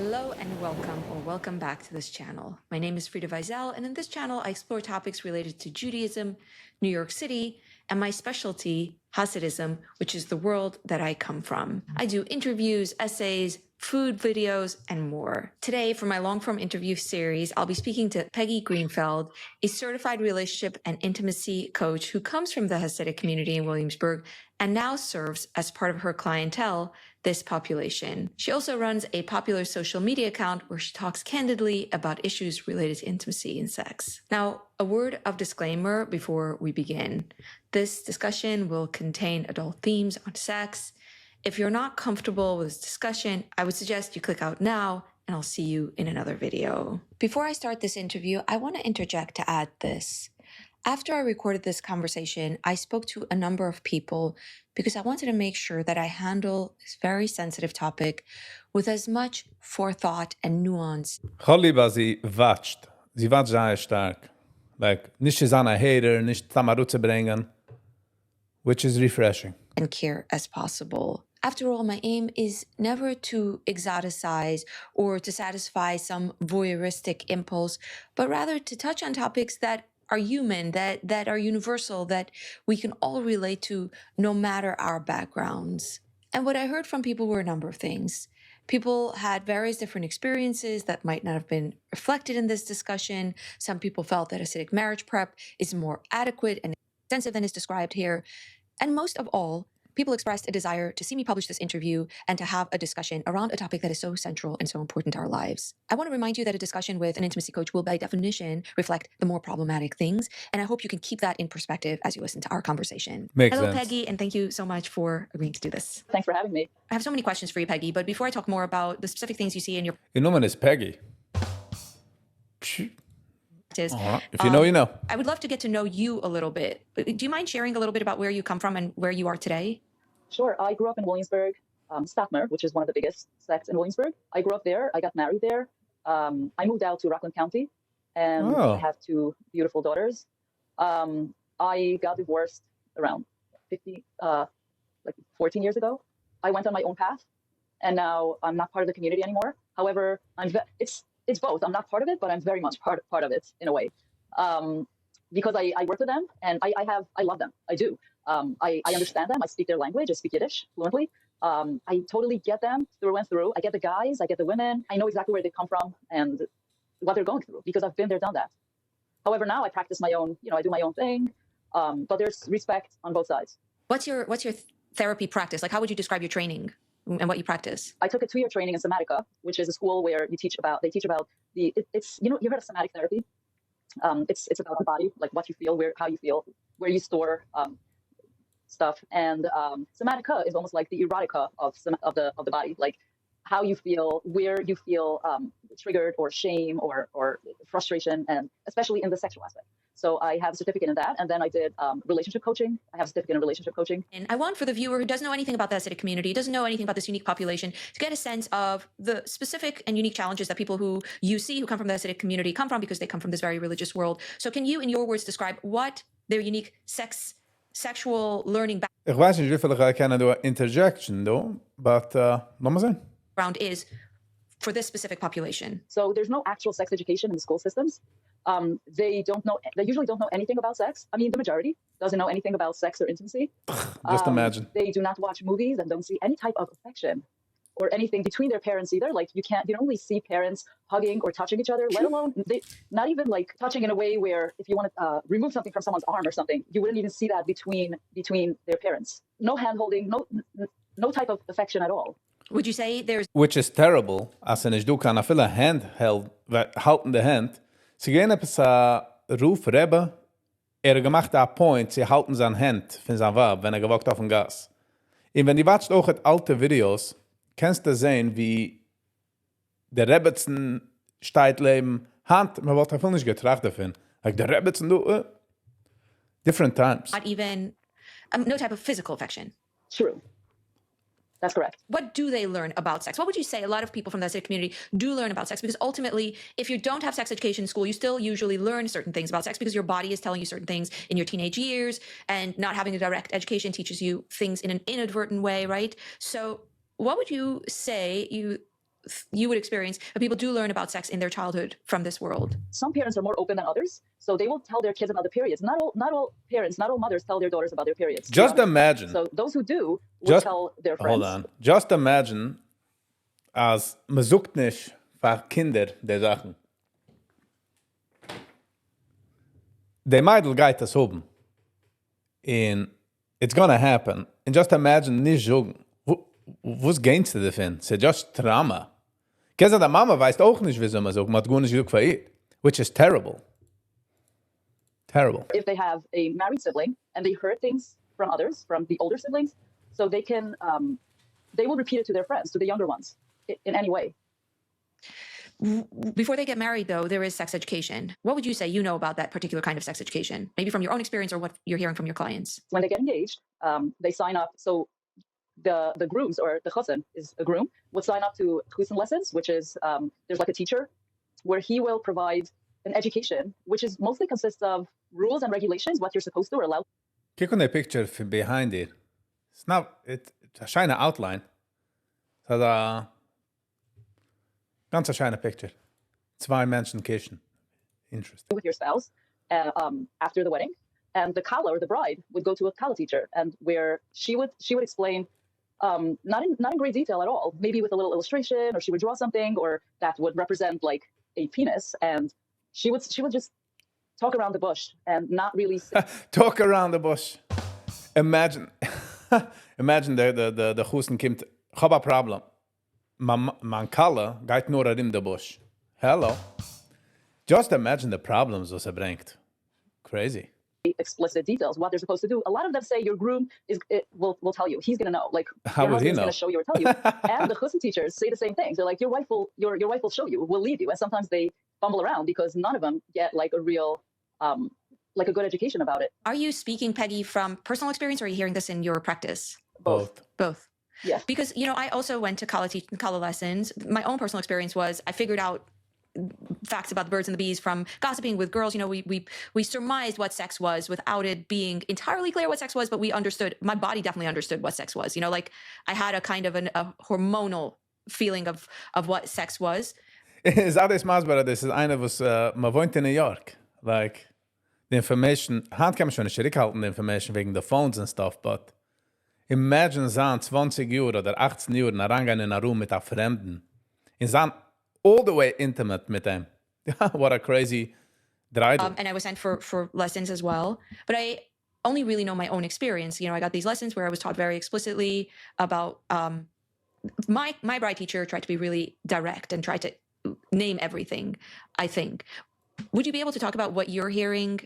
Hello and welcome back to this channel. My name is Frida Wiesel, and in this channel I explore topics related to Judaism, New York City, and my specialty, Hasidism, which is the world that I come from. I do interviews, essays, food videos, and more. Today, for my long-form interview series, I'll be speaking to Peggy Greenfield, a certified relationship and intimacy coach who comes from the Hasidic community in Williamsburg and now serves as part of her clientele, this population. She also runs a popular social media account where she talks candidly about issues related to intimacy and sex. Now, a word of disclaimer before we begin. This discussion will contain adult themes on sex. If you're not comfortable with this discussion, I would suggest you click out now, and I'll see you in another video. Before I start this interview, I want to interject to add this. After I recorded this conversation, I spoke to a number of people because I wanted to make sure that I handle this very sensitive topic with as much forethought and nuance. Lieber, sie watscht. Sie watscht sehr stark. Like, nicht is an a hater, nicht tamarutze bringen, which is refreshing. And care as possible. After all, my aim is never to exoticize or to satisfy some voyeuristic impulse, but rather to touch on topics that are human, that are universal, that we can all relate to no matter our backgrounds. And what I heard from people were a number of things. People had various different experiences that might not have been reflected in this discussion. Some people felt that Hasidic marriage prep is more adequate and extensive than is described here. And most of all, people expressed a desire to see me publish this interview and to have a discussion around a topic that is so central and so important to our lives. I want to remind you that a discussion with an intimacy coach will by definition reflect the more problematic things, and I hope you can keep that in perspective as you listen to our conversation. Hello, Peggy, and thank you so much for agreeing to do this. Thanks for having me. I have so many questions for you, Peggy, but before I talk more about the specific things you see in your Your name is Peggy. is. If you know, you know. I would love to get to know you a little bit. Do you mind sharing a little bit about where you come from and where you are today? Sure. I grew up in Williamsburg, Stockmer, which is one of the biggest sects in Williamsburg. I grew up there. I got married there. I moved out to Rockland County, and I have two beautiful daughters. I got divorced around 14 years ago. I went on my own path, and now I'm not part of the community anymore. However, it's both. I'm not part of it, but I'm very much part of it in a way, because I work with them and I love them. I do. I understand them. I speak their language. I speak Yiddish fluently. I totally get them through and through. I get the guys. I get the women. I know exactly where they come from and what they're going through because I've been there, done that. However, now I practice my own. I do my own thing. But there's respect on both sides. What's your therapy practice? Like, how would you describe your training and what you practice? I took a 2-year training in Somatica, which is a school where they teach about it's you heard of somatic therapy. It's about the body, like what you feel, how you feel, where you store stuff. And Somatica is almost like the erotica of the body, like how you feel, where you feel triggered or shame or frustration, and especially in the sexual aspect. So I have a certificate in that. And then I did relationship coaching. I have a certificate in relationship coaching. And I want for the viewer who doesn't know anything about the Hasidic community, doesn't know anything about this unique population, to get a sense of the specific and unique challenges that people who you see who come from the Hasidic community come from, because they come from this very religious world. So can you, in your words, describe what their unique sexual learning Ich weiß nicht, wie viel ich kann do interjection, though, but background is for this specific population? So there's no actual sex education in the school systems. They usually don't know anything about sex. I mean, the majority doesn't know anything about sex or intimacy. Just imagine. They do not watch movies and don't see any type of affection or anything between their parents either. Like you don't really see parents hugging or touching each other, let alone not even like touching in a way where if you want to remove something from someone's arm or something, you wouldn't even see that between their parents. No hand holding, no type of affection at all. Would you say there's... Which is terrible, as in ich du kann a viele handheld, haltende Hand. Sie gehen etwas Ruf Rebbe, gemacht a point, sie halten seine Hand von seinem Wab, wenn gewalkt auf dem Gas. Und wenn die watcht auch at alte Videos, kannst du sehen, wie der Rebbetzen steht leben, Hand, man wollte einfach nicht getracht davon. Like der Rebbetzen, du, different times. Not even, no type of physical affection. True. That's correct. What do they learn about sex? What would you say a lot of people from the Hasidic community do learn about sex? Because ultimately, if you don't have sex education in school, you still usually learn certain things about sex because your body is telling you certain things in your teenage years, and not having a direct education teaches you things in an inadvertent way, right? So what would you say you would experience, but people do learn about sex in their childhood from this world. Some parents are more open than others, so they will tell their kids about the periods. Not all parents, not all mothers tell their daughters about their periods. Just imagine. So those who do will tell their friends. Hold on. Just imagine, als man sucht nicht für Kinder die Sachen. Die Mädel geht das oben. And it's gonna happen. And just imagine nicht suchen. Was gehst du davon? C'est just Trauma. Because der Mama weiß auch nicht, wieso man sagt, man hat gar nicht gesagt für ihr. Which is terrible. Terrible. If they have a married sibling and they heard things from others, from the older siblings, so they can, they will repeat it to their friends, to the younger ones, in any way. Before they get married, though, there is sex education. What would you say you know about that particular kind of sex education? Maybe from your own experience or what you're hearing from your clients. When they get engaged, they sign up. So the grooms, or the chassan is a groom, would sign up to chassan lessons, which is, there's like a teacher where he will provide an education, which is mostly consists of rules and regulations, what you're supposed to or allowed. Click on the picture from behind it. It's not, it's a shiny outline. So the ganz a shiny picture. Zwei Menschen kischen. Interesting. With your spouse after the wedding. And the kala, or the bride, would go to a kala teacher, and where she would explain, not in great detail at all, maybe with a little illustration, or she would draw something, or that would represent like a penis, and she would just talk around the bush and not really talk around the bush. Imagine the Husten kommt, ich habe ein Problem. Man kala geht nur in the bush. Hello. Just imagine the problems was bringt. Crazy. Explicit details, what they're supposed to do. A lot of them say your groom will tell you. He's going to know. Like, how would he know? He's going to show you or tell you. And the chassan teachers say the same things. They're like, your wife will show you, will lead you. And sometimes they fumble around because none of them get like a real, like a good education about it. Are you speaking, Peggy, from personal experience, or are you hearing this in your practice? Both. Yeah. Because, I also went to kala lessons. My own personal experience was I figured out facts about the birds and the bees from gossiping with girls. We surmised what sex was without it being entirely clear what sex was, but we understood, my body definitely understood what sex was. Like I had a kind of a hormonal feeling of what sex was. Is alles maßbar, das ist eine, was man wohnt in New York. Like, the information, hand kann man schon nicht zurückhalten, the information wegen the phones and stuff, but imagine sein 20 Jahre oder 18 Jahre herangehen in einen Raum mit einem Fremden. Und sein all the way intimate mit them. What a crazy dreidel. And I was sent for lessons as well. But I only really know my own experience. I got these lessons where I was taught very explicitly about my bride teacher tried to be really direct and tried to name everything, I think. Would you be able to talk about what you're hearing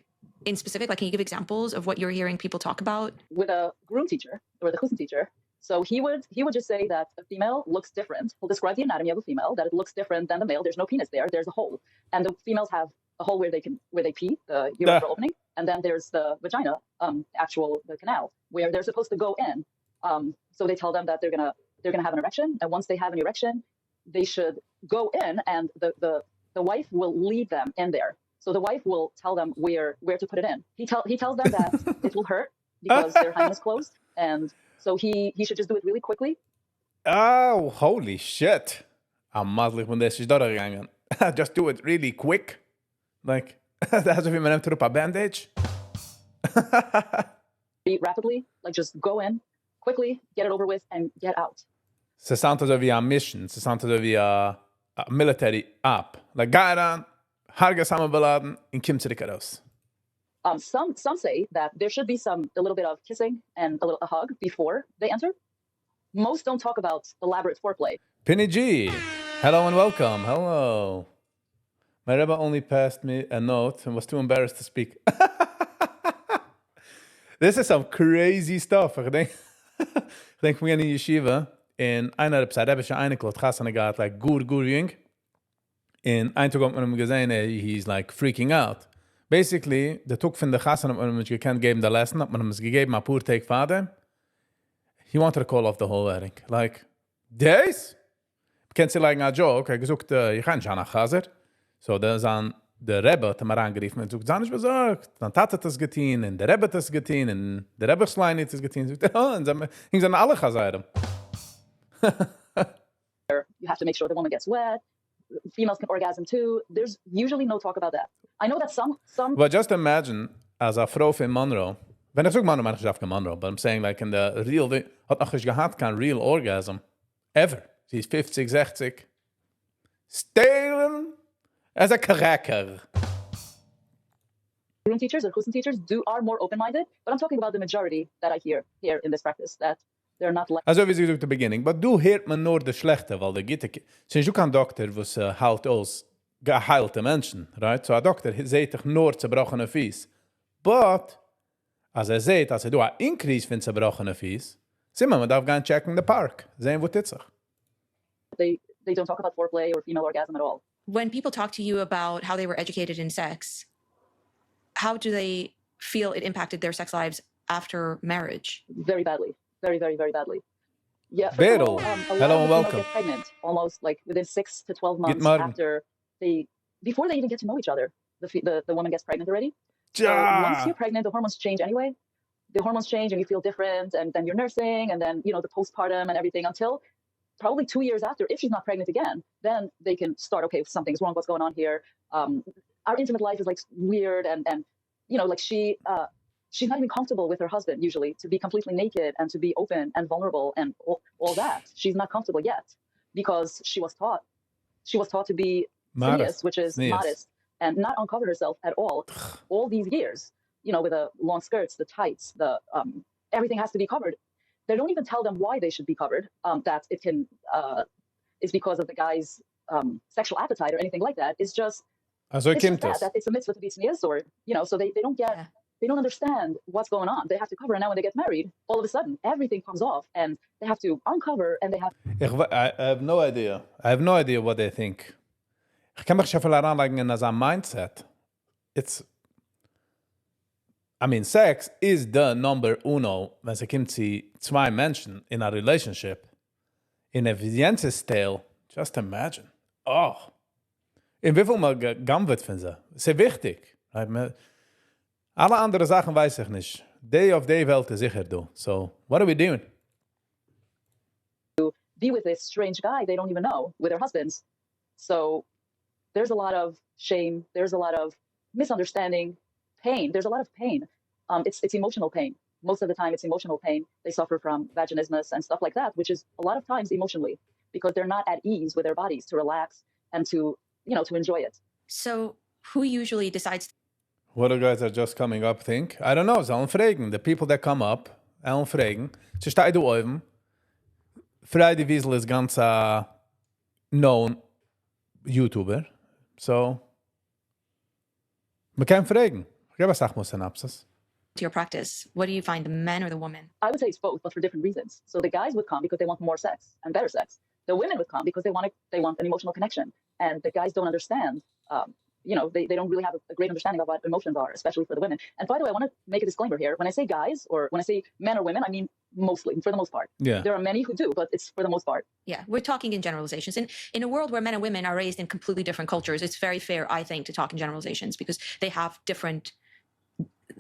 in specific? Like, can you give examples of what you're hearing people talk about? With a groom teacher or the chassan teacher, so he would just say that a female looks different. He'll describe the anatomy of a female, that it looks different than the male. There's no penis there. There's a hole. And the females have a hole where they pee, the urethral opening. And then there's the vagina, the canal, where they're supposed to go in. So they tell them that they're gonna have an erection. And once they have an erection, they should go in, and the wife will lead them in there. So the wife will tell them where to put it in. He tells them that it will hurt because their hymen is closed, and so he should just do it really quickly. Oh, holy shit. I'm madlig when this is doorgegangen. Just do it really quick. Like, that's if you man to a bandage. Rapidly, like just go in, quickly, get it over with, and get out. Se sounds as a mission. Se sounds as a military app. Like, ga eraan, harga samenbeladen, en kim zurück raus. Some say that there should be a little bit of kissing and a hug before they enter. Most don't talk about elaborate foreplay. Penny G, hello and welcome. Hello. My Rebbe only passed me a note and was too embarrassed to speak. This is some crazy stuff. I think we're in yeshiva, and einer der Rebbe eine klot Chassan got like good young. And ein Tag hat man ihm gesehen, he's like freaking out. Basically, the Tug von der Chassan hat man ihm gekannt geben der Lesson, hat man ihm gegeben, a poor take Vater. He wanted to call off the whole wedding. Like, this? Kennst du like a joke? Er gesagt, ich kann nicht an der Chaser. So, dann sind der Rebbe, hat mir angeriefen, und sagt, sei nicht besorgt. Dann Tat hat das getan, und der Rebbe hat das getan, und der Rebbe Schlein hat das getan. Und sind alle Chaseren. You have to make sure the woman gets wet. Females can orgasm too. There's usually no talk about that. I know that some. But just imagine, as a Frau in Monroe, wenn ich sage Monroe, meine ich nicht Monroe, but I'm saying like in the real, hat noch nicht gehabt kein real orgasm, ever. Sie ist 50, 60, stalen as a cracker. Groom teachers or Husin teachers are more open-minded, but I'm talking about the majority that I hear here in this practice, that they're not like... Also wie sie gesagt at the beginning, but du hört man nur das Schlechte, weil der Gitte... Sinds du kein Doktor, was halt aus geheilte Menschen, right? So a Doktor seht dich nur zerbrochene Fies. But, als seht, als du ein Increase von zerbrochene Fies, sind wir, man darf gehen checken in the park. Sehen, wo das sich. They don't talk about foreplay or female orgasm at all. When people talk to you about how they were educated in sex, how do they feel it impacted their sex lives after marriage? Very badly. Very, very, very badly. Yeah. Bridal. Hello and welcome. Get pregnant almost like within 6 to 12 months after before they even get to know each other. The woman gets pregnant already. So once you're pregnant, the hormones change anyway. The hormones change and you feel different, and then you're nursing, and then the postpartum and everything until probably 2 years after, if she's not pregnant again, then they can start, okay, something's wrong, what's going on here? Our intimate life is like weird, and like she's not even comfortable with her husband usually to be completely naked and to be open and vulnerable and all that. She's not comfortable yet because she was taught to be modest, which is modest, and not uncover herself at all these years, with the long skirts, the tights, the everything has to be covered. They don't even tell them why they should be covered, that it can is because of the guy's sexual appetite or anything like that. It's just that it's a mitzvah to be tznius, or so they don't get they don't understand what's going on. They have to cover, and now when they get married, all of a sudden everything comes off, and they have to uncover, and they have. I have no idea. I have no idea what they think. Ich kann mich schon viel heranlegen as a mindset. Sex is the number uno, wenn es kommt zu zwei Menschen in a relationship. In a Vienna-Style, just imagine. Oh. In wie viel man gegangen wird von sie. Sehr wichtig. Alle andere Sachen weiß ich nicht. Day of day Welt ist sicher du. So, what are we doing? To be with this strange guy they don't even know, with their husbands. So there's a lot of shame. There's a lot of misunderstanding, pain. There's a lot of pain. It's emotional pain. Most of the time it's emotional pain. They suffer from vaginismus and stuff like that, which is a lot of times emotionally, because they're not at ease with their bodies to relax and to enjoy it. So who usually decides? What the guys are just coming up think? I don't know. Sollen fragen. The people that come up, sollen fragen. Sie steht da oben. Friday Wiesel is ganz known YouTuber. So, man kann fragen. Ich habe eine Synopsis. To your practice, what do you find, the men or the women? I would say it's both, but for different reasons. So the guys would come because they want more sex and better sex. The women would come because they want an emotional connection, and the guys don't understand. They don't really have a great understanding of what emotions are, especially for the women. And by the way, I want to make a disclaimer here. When I say guys, or when I say men or women, I mean mostly, for the most part. Yeah. There are many who do, but it's for the most part. Yeah, we're talking in generalizations. And in a world where men and women are raised in completely different cultures, it's very fair, I think, to talk in generalizations, because they have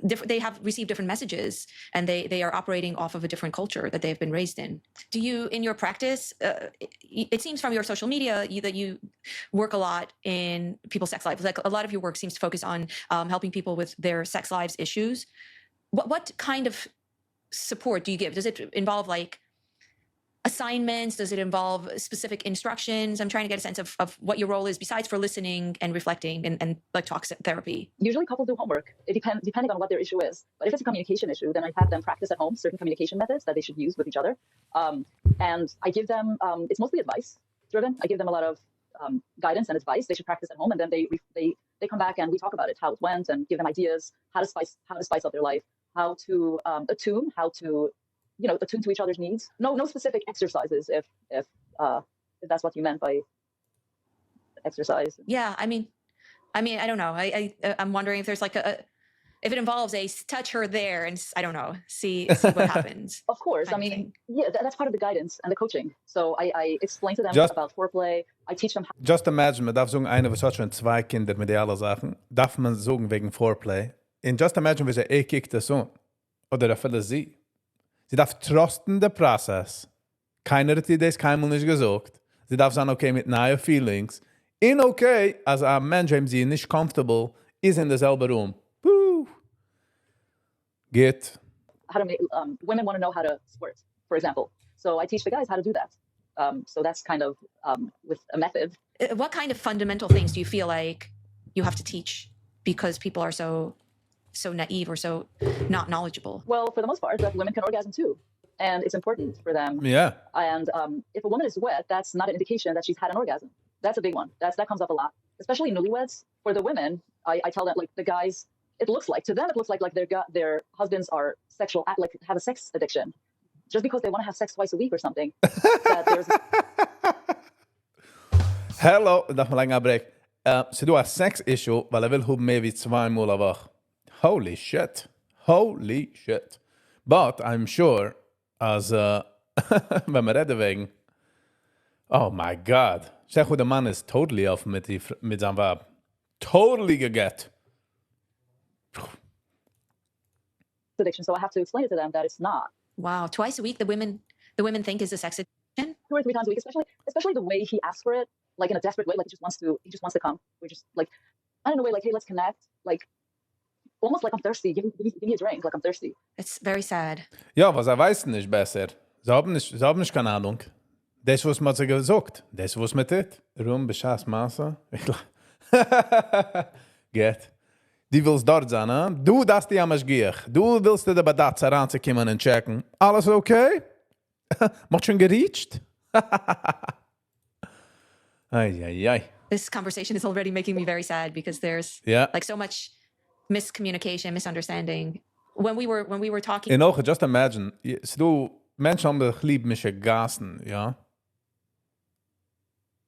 they have received different messages, and they are operating off of a different culture that they've been raised in. Do you, in your practice, it seems from your social media that you work a lot in people's sex lives. Like, a lot of your work seems to focus on helping people with their sex lives issues. What kind of support do you give? Does it involve like assignments? Does it involve specific instructions? I'm trying to get a sense of what your role is besides for listening and reflecting and like talk therapy. Usually couples do homework. It depends, depending on what their issue is. But if it's a communication issue, then I have them practice at home certain communication methods that they should use with each other. And I give them, it's mostly advice driven. I give them a lot of guidance and advice they should practice at home. And then they come back and we talk about it, how it went, and give them ideas, how to spice up their life, how to attune to each other's needs. No specific exercises, if that's what you meant by exercise. Yeah, I mean, I don't know. I'm wondering if there's like if it involves a touch her there and I don't know, see what happens. Of course, I mean, yeah, that's part of the guidance and the coaching. So I explain to them about foreplay. I teach them. Just imagine, man darf sagen, eine was hat schon zwei Kinder mit den alle Sachen, darf man sagen wegen Foreplay. And just imagine, wie sie kickt das so, oder vielleicht sie. Sie darf trosten den Prozess. Keiner hat ihr das keinmal nicht gesagt. Sie darf sein okay mit neuen Feelings. In okay, als ein Mensch, dem sie nicht comfortable, ist in derselben Room. Woo! Geht. How to make women want to know how to squirt, for example. So I teach the guys how to do that. So that's kind of with a method. What kind of fundamental things do you feel like you have to teach because people are so naive or so not knowledgeable? Well, for the most part, that women can orgasm too. And it's important for them. Yeah. And if a woman is wet, that's not an indication that she's had an orgasm. That's a big one. That comes up a lot, especially newlyweds. For the women, I tell them, like, the guys, it looks like their husbands are sexual, like have a sex addiction, just because they want to have sex twice a week or something. That there's Hello, darf man lang abbrechen. Sie du a sex issue, weil will haben mehr wie 2 Mal a Woche. Holy shit. Holy shit. But I'm sure, as wenn wir reden wegen, oh my God. Sag, der Mann ist totally offen mit seinem Verb. Totally geget. addiction. So I have to explain it to them that it's not. Wow, twice a week the women think is a sex addiction? 2 or 3 times a week, especially the way he asks for it, like in a desperate way, like he just wants to come. We just like, I don't know, way, like, hey, let's connect, like almost like I'm thirsty. Give me a drink, like I'm thirsty. It's very sad. Ja, was weiß nicht besser. Sie haben nicht keine Ahnung. Das, was man sich gesagt. Das, was man tut. Rum, beschaß, Masse. Geht. Die willst dort sein, ne? Du, das die am Aschgier. Du willst dir bei das heranzukommen und checken. Alles okay? Macht schon gereached? Ay. This conversation is already making me very sad because there's like so much miscommunication, misunderstanding. When we were talking. En ook, just imagine. Du, Menschen haben dich lieb mich gassen, ja?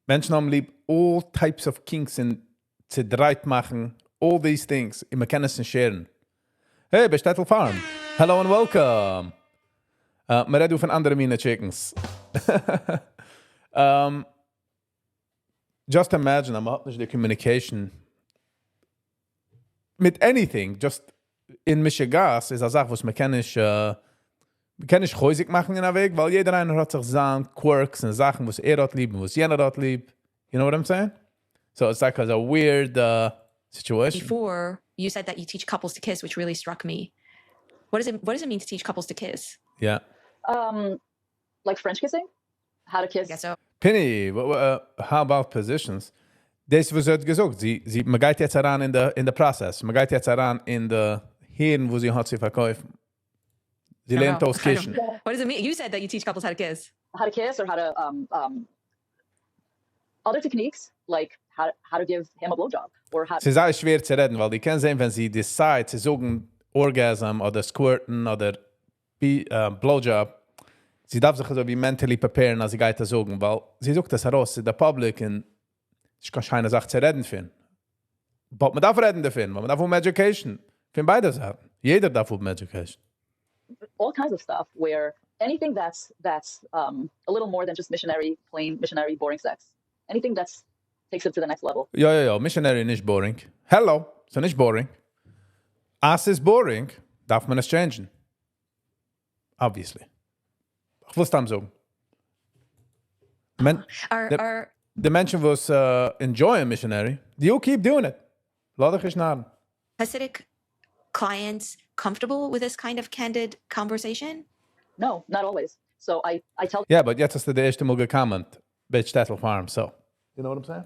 Menschen haben lieb all types of kinks in zu dreit machen, all these things. Und man kann es nicht scheren. Hey, bei Stettel Farm. Hello and welcome. Wir reden von anderen Mine Chickens. Just imagine, am hat nicht die Communication mit anything, just in Michigas ist eine Sache, was man kann nicht häusig machen in der Weg, weil jeder einer hat sich seine Quirks und Sachen, was hat lieb und was jener hat lieb. You know what I'm saying? So it's like a weird situation. Before, you said that you teach couples to kiss, which really struck me. What does it mean to teach couples to kiss? Yeah. Like French kissing? How to kiss? I guess so. Penny, how about positions? Das, was hat gesagt, man geht jetzt heran in der Prozess. Man geht jetzt heran in der Hirn, wo sie hat sie verkaufen. Sie lernt aus Kischen. What does it mean? You said that you teach couples how to kiss. How to kiss, or how to other techniques, like how to give him a blowjob, or how. Es ist sehr schwer zu reden, weil die können sehen, wenn sie decide zu sagen Orgasm oder Squirten oder Blowjob, sie darf sich so wie mentally preparen, als sie geht das sagen, weil sie sucht das heraus in der Public und ich kann keine Sache zu reden finden. Aber man darf reden finden, weil man darf Education. Für beide Sachen. Jeder darf Education. All kinds of stuff where anything that's a little more than just plain missionary, boring sex. Anything that's takes it to the next level. Ja. Missionary nicht boring. Hello, so nicht boring. As is boring, darf man es changen. Obviously. Ich will es dann sagen. The mention was enjoying missionary. You keep doing it. Laat dich not. Hasidic clients comfortable with this kind of candid conversation? No, not always. So I tell. Yeah, but jetzt hast du der erste Mal gekommen bei Stettel Farm, so. You know what I'm saying?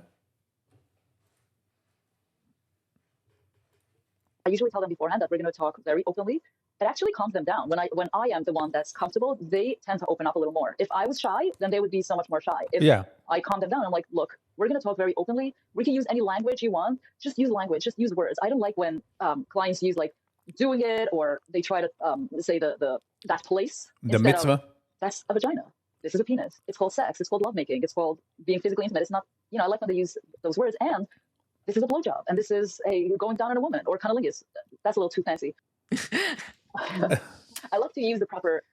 I usually tell them beforehand that we're going to talk very openly. It actually calms them down. When I am the one that's comfortable, they tend to open up a little more. If I was shy, then they would be so much more shy. If I calm them down, I'm like, look, we're going to talk very openly. We can use any language you want. Just use language. Just use words. I don't like when clients use like doing it, or they try to say that place. The mitzvah. That's a vagina. This is a penis. It's called sex. It's called lovemaking. It's called being physically intimate. It's not, I like when they use those words. And this is a blowjob. And this is going down on a woman, or cunnilingus. That's a little too fancy. I love to use the proper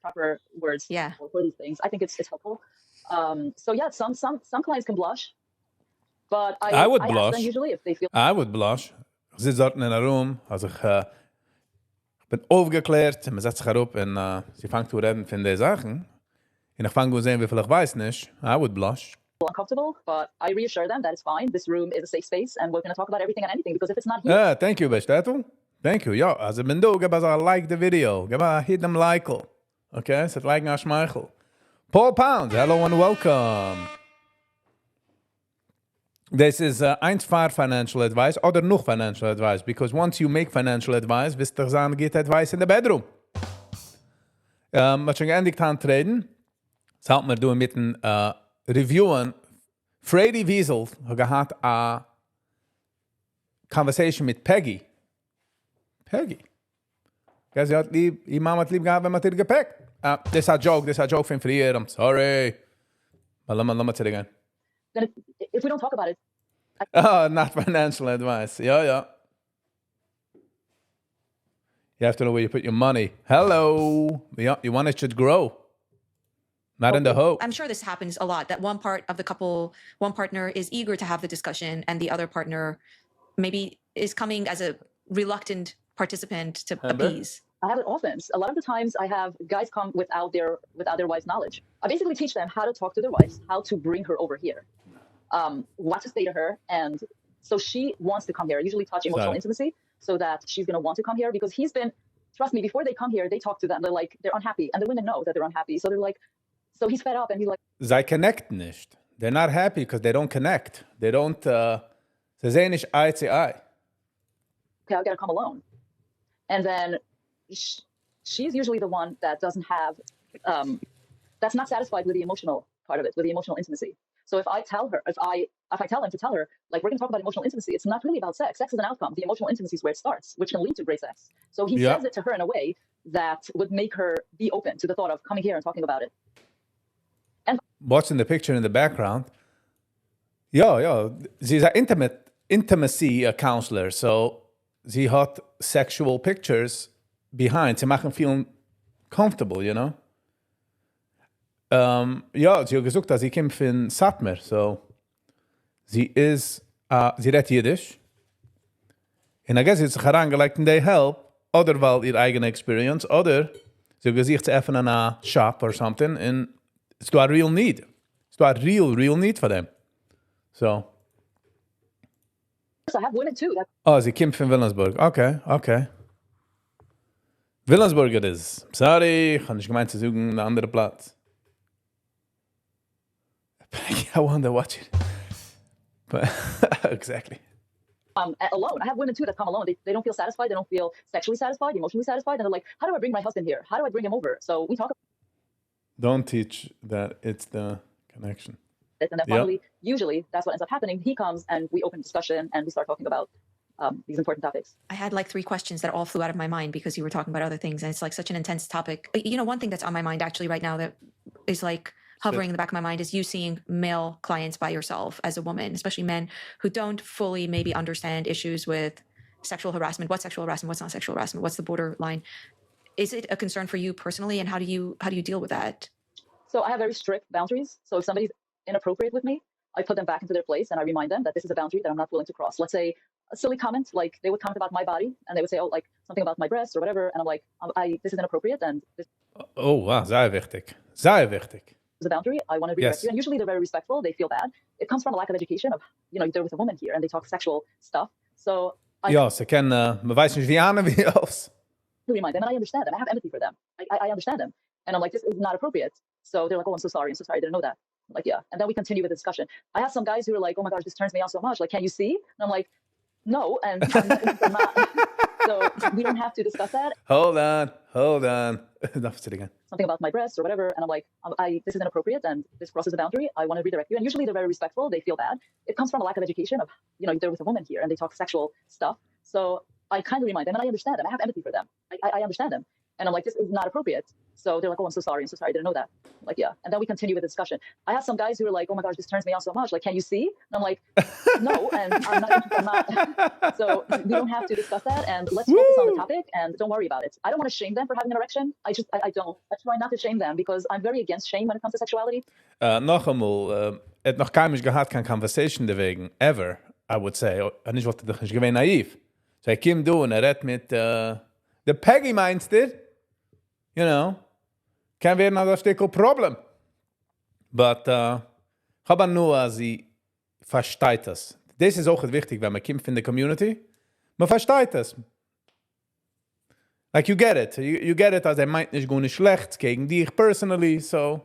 words for these things. I think it's helpful. So yeah, some clients can blush, but I would blush. Ask them usually if they feel. I would blush. Ich sitze dort in einer Room, also ich bin aufgeklärt, man setzt sich herab und sie fängt zu reden von den Sachen. Und ich fange an zu sehen, wie viel ich weiß nicht. I would blush. uncomfortable, but I reassure them that it's fine. This room is a safe space, and we're going to talk about everything and anything, because if it's not here... Thank you, Bestetel. Thank you. Ja, als ik ben doe, geef ons like the video. Geef hit them like. Okay, so like naar Schmeichel. Paul Pound, hello and welcome. This is einstvaar financial advice, oder noch financial advice, because once you make financial advice, wisst ihr, sagen, get advice in the bedroom. Wat je geendigt aantreden, zal me doen met een reviewen. Freddy Wiesel gehad a conversation met Peggy. Peggy. Ja, ze had lieb, die mama had lieb gehad, wenn man het gepakt. This a joke van früher, I'm sorry. Maar laat me het again. Then if we don't talk about it... Not financial advice. Yeah. You have to know where you put your money. Hello. You want it to grow. Not in the hope. I'm sure this happens a lot, that one part of the couple, one partner is eager to have the discussion and the other partner maybe is coming as a reluctant participant to appease. I have it often. A lot of the times I have guys come without their wife's knowledge. I basically teach them how to talk to their wives, how to bring her over here, what to say to her. And so she wants to come here. I usually touch emotional intimacy so that she's going to want to come here, because trust me, before they come here, they talk to them. They're unhappy, and the women know that they're unhappy. So they're like, so he's fed up, and he's like... Zij connect nicht. They're not happy because they don't connect. They don't, ze zijn niet eye to eye. Okay, I've got to come alone. And then she's usually the one that doesn't have, that's not satisfied with the emotional part of it, with the emotional intimacy. So if I tell her, if I tell him to tell her, like, we're going to talk about emotional intimacy, it's not really about sex. Sex is an outcome. The emotional intimacy is where it starts, which can lead to great sex. So he says it to her in a way that would make her be open to the thought of coming here and talking about it. And watching the picture in the background, she's an intimacy counselor. So she had sexual pictures behind to make him feel comfortable, you know? Sie hat gesagt, dass sie kommt von Satmer, so sie redt Yiddish. And I guess sie hat sich herangelegt in die help, oder weil ihre eigene experience, oder sie hat gesagt, sie öffnen a shop or something, and it's a real need. It's a real need for them. So. I have women too. Sie kommt von Wilhelmsburg. Okay. Wilhelmsburg it is. Sorry, ich habe nicht gemeint zu suchen einen anderen Platz. I wonder what you... But exactly. Alone. I have women too that come alone. They don't feel satisfied. They don't feel sexually satisfied, emotionally satisfied. And they're like, how do I bring my husband here? How do I bring him over? So we talk about... Don't teach that it's the connection. And then finally, usually that's what ends up happening. He comes and we open discussion and we start talking about these important topics. I had like 3 questions that all flew out of my mind because you were talking about other things. And it's like such an intense topic. You know, one thing that's on my mind actually right now that is like hovering in the back of my mind is you seeing male clients by yourself as a woman, especially men who don't fully maybe understand issues with sexual harassment. What's sexual harassment? What's not sexual harassment? What's the borderline? Is it a concern for you personally? And how do you deal with that? So I have very strict boundaries. So if somebody's inappropriate with me, I put them back into their place and I remind them that this is a boundary that I'm not willing to cross. Let's say a silly comment, like they would comment about my body and they would say, oh, like something about my breasts or whatever. And I'm like, this is inappropriate. And this Oh, wow, sehr wichtig. Sehr wichtig. is a boundary. I want to redirect you. And usually they're very respectful. They feel bad. It comes from a lack of education of, they're with a woman here and they talk sexual stuff. So I ze kennen, man weiß nicht wie an, wie aus. remind them and I understand them. I have empathy for them. I understand them. And I'm like, this is not appropriate. So they're like, oh, I'm so sorry. I didn't know that. I'm like, yeah. And then we continue with the discussion. I have some guys who are like, oh my gosh, this turns me on so much. Like, can you see? And I'm like, no. And I'm not. So we don't have to discuss that. Hold on. That's it again. Something about my breasts or whatever. And I'm like, this is inappropriate and this crosses a boundary. I want to redirect you. And usually they're very respectful. They feel bad. It comes from a lack of education of, they're with a woman here and they talk sexual stuff. So I kind of remind them and I understand them. I have empathy for them. I understand them. And I'm like, this is not appropriate. So they're like, oh, I'm so sorry. I didn't know that. I'm like, yeah. And then we continue with the discussion. I have some guys who are like, oh my gosh, this turns me on so much. Like, can you see? And I'm like, no. And I'm not. So we don't have to discuss that. And let's focus on the topic and don't worry about it. I don't want to shame them for having an erection. I don't. I try not to shame them because I'm very against shame when it comes to sexuality. Noch einmal, het noch keinem gehad kein conversation deswegen, ever, I would say. Und ich wollte doch nicht gewesen naiv. So Kim do und redt mit, the Peggy meinst du? Kann werden als ein Problem. But, ich aber nur, als sie versteht das. Das ist auch wichtig, wenn man kommt in der Community. Man versteht das. Like, you get it. You get it, als meint nicht gut nicht schlecht gegen dich personally, so...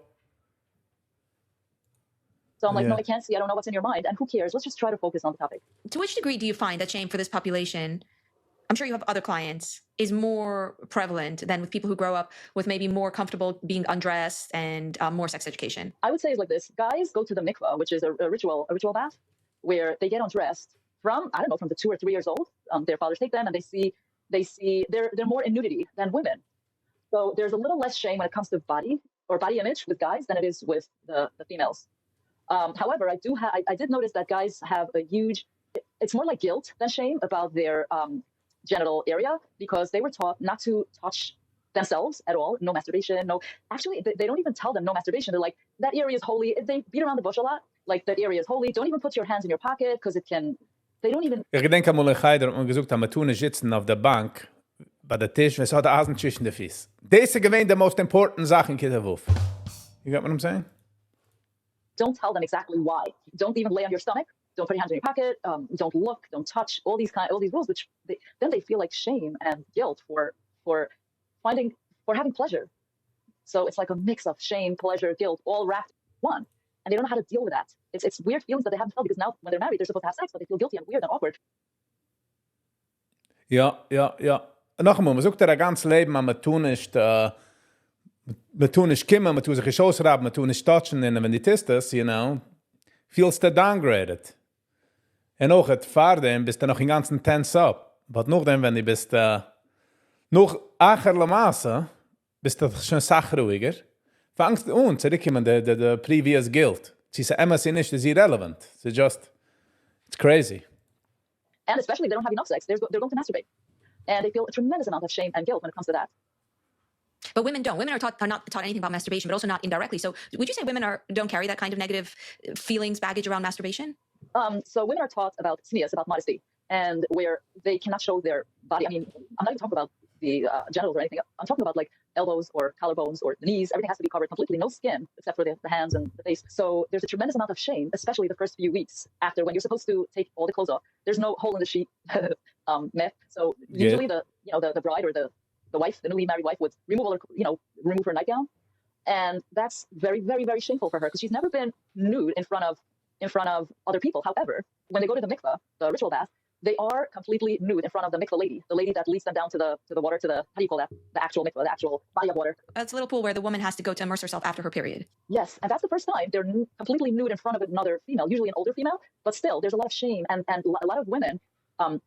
So I'm like, Yeah. no, I can't see. I don't know what's in your mind. And who cares? Let's just try to focus on the topic. To which degree do you find that shame for this population, I'm sure you have other clients, is more prevalent than with people who grow up with maybe more comfortable being undressed and more sex education? I would say it's like this. Guys go to the mikvah, which is a ritual bath, where they get undressed from, I don't know, from the 2 or 3 years old. Their fathers take them and they see they're more in nudity than women. So there's a little less shame when it comes to body or body image with guys than it is with the females. However, I did notice that guys have a huge, it's more like guilt than shame about their genital area, because they were taught not to touch themselves at all. No masturbation, no, actually, they don't even tell them no masturbation. They're like, that area is holy. They beat around the bush a lot. Like, that area is holy. Don't even put your hands in your pocket, because it can, they don't even. Ich denke einmal in Heider, und man gesagt, dass man tun nicht sitzen auf der Bank, bei der Tisch, wenn es hat Asen zwischen den Füßen. Das ist gewähnt der most important Sache in Kinderwurf. You got what I'm saying? Don't tell them exactly why. Don't even lay on your stomach. Don't put your hands in your pocket. Don't look. Don't touch. All these rules, which then they feel like shame and guilt for having pleasure. So it's like a mix of shame, pleasure, guilt, all wrapped in one, and they don't know how to deal with that. It's weird feelings that they haven't felt, because now when they're married, they're supposed to have sex, but they feel guilty and weird and awkward. Ja. Noch einmal, man sucht ja das ganze Leben, man tun nicht kommen, man tun sich ausraben, man tun nicht touchen, und wenn die ist, you know, feels du downgraded. Und auch het Fahrden bist du noch den ganzen tense up. Aber noch dann, wenn du bist, noch acherle Maße, bist du schon sachruhiger. Fangst du an, zurückkommen, the previous guilt. Sie sagen immer, sie nicht, ist irrelevant. It's crazy. And especially if they don't have enough sex, they're going to masturbate. And they feel a tremendous amount of shame and guilt when it comes to that. But women don't. Women are not taught anything about masturbation, but also not indirectly. So would you say women don't carry that kind of negative feelings, baggage around masturbation? So women are taught about snipped, about modesty, and where they cannot show their body. I mean, I'm not even talking about the genitals or anything. I'm talking about like elbows or collarbones or the knees. Everything has to be covered completely, no skin except for the hands and the face. So there's a tremendous amount of shame, especially the first few weeks after, when you're supposed to take all the clothes off. There's no hole in the sheet myth. So usually the bride or the wife, the newly married wife, would remove her nightgown, and that's very, very, very shameful for her, because she's never been nude in front of other people. However, when they go to the mikvah, the ritual bath, they are completely nude in front of the mikvah lady, the lady that leads them down to the water, to the, how do you call that? The actual mikvah, the actual body of water. That's a little pool where the woman has to go to immerse herself after her period. Yes, and that's the first time they're completely nude in front of another female, usually an older female, but still, there's a lot of shame, and a lot of women,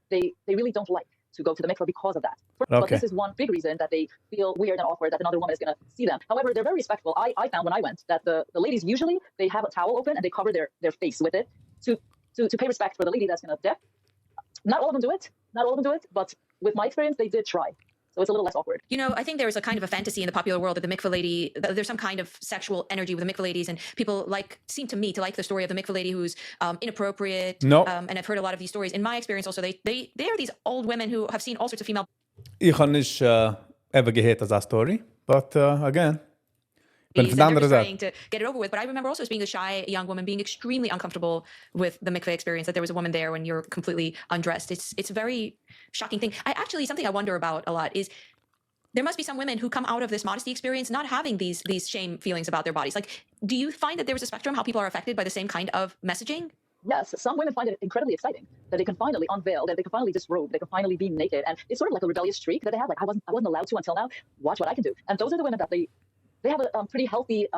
they really don't like to go to the mikvah because of that. Okay. But this is one big reason that they feel weird and awkward that another woman is going to see them. However, they're very respectful. I found when I went that the ladies, usually they have a towel open and they cover their face with it to pay respect for the lady that's going to dip. Not all of them do it, but with my experience, they did try. So it's a little less awkward. You know, I think there's a kind of a fantasy in the popular world that the mikveh lady, there's some kind of sexual energy with the mikveh ladies, and people seem to me to like the story of the mikveh lady who's inappropriate. No. And I've heard a lot of these stories. In my experience also, they are these old women who have seen all sorts of female. Ich habe nicht ever gehört das story, but again, And they're just trying to get it over with. But I remember also as being a shy young woman being extremely uncomfortable with the mikveh experience, that there was a woman there when you're completely undressed. It's a very shocking thing. Something I wonder about a lot is there must be some women who come out of this modesty experience not having these shame feelings about their bodies. Like, do you find that there's a spectrum how people are affected by the same kind of messaging? Yes, some women find it incredibly exciting that they can finally unveil, that they can finally disrobe, they can finally be naked, and it's sort of like a rebellious streak that they have. Like, I wasn't allowed to until now. Watch what I can do. And those are the women that they have a pretty healthy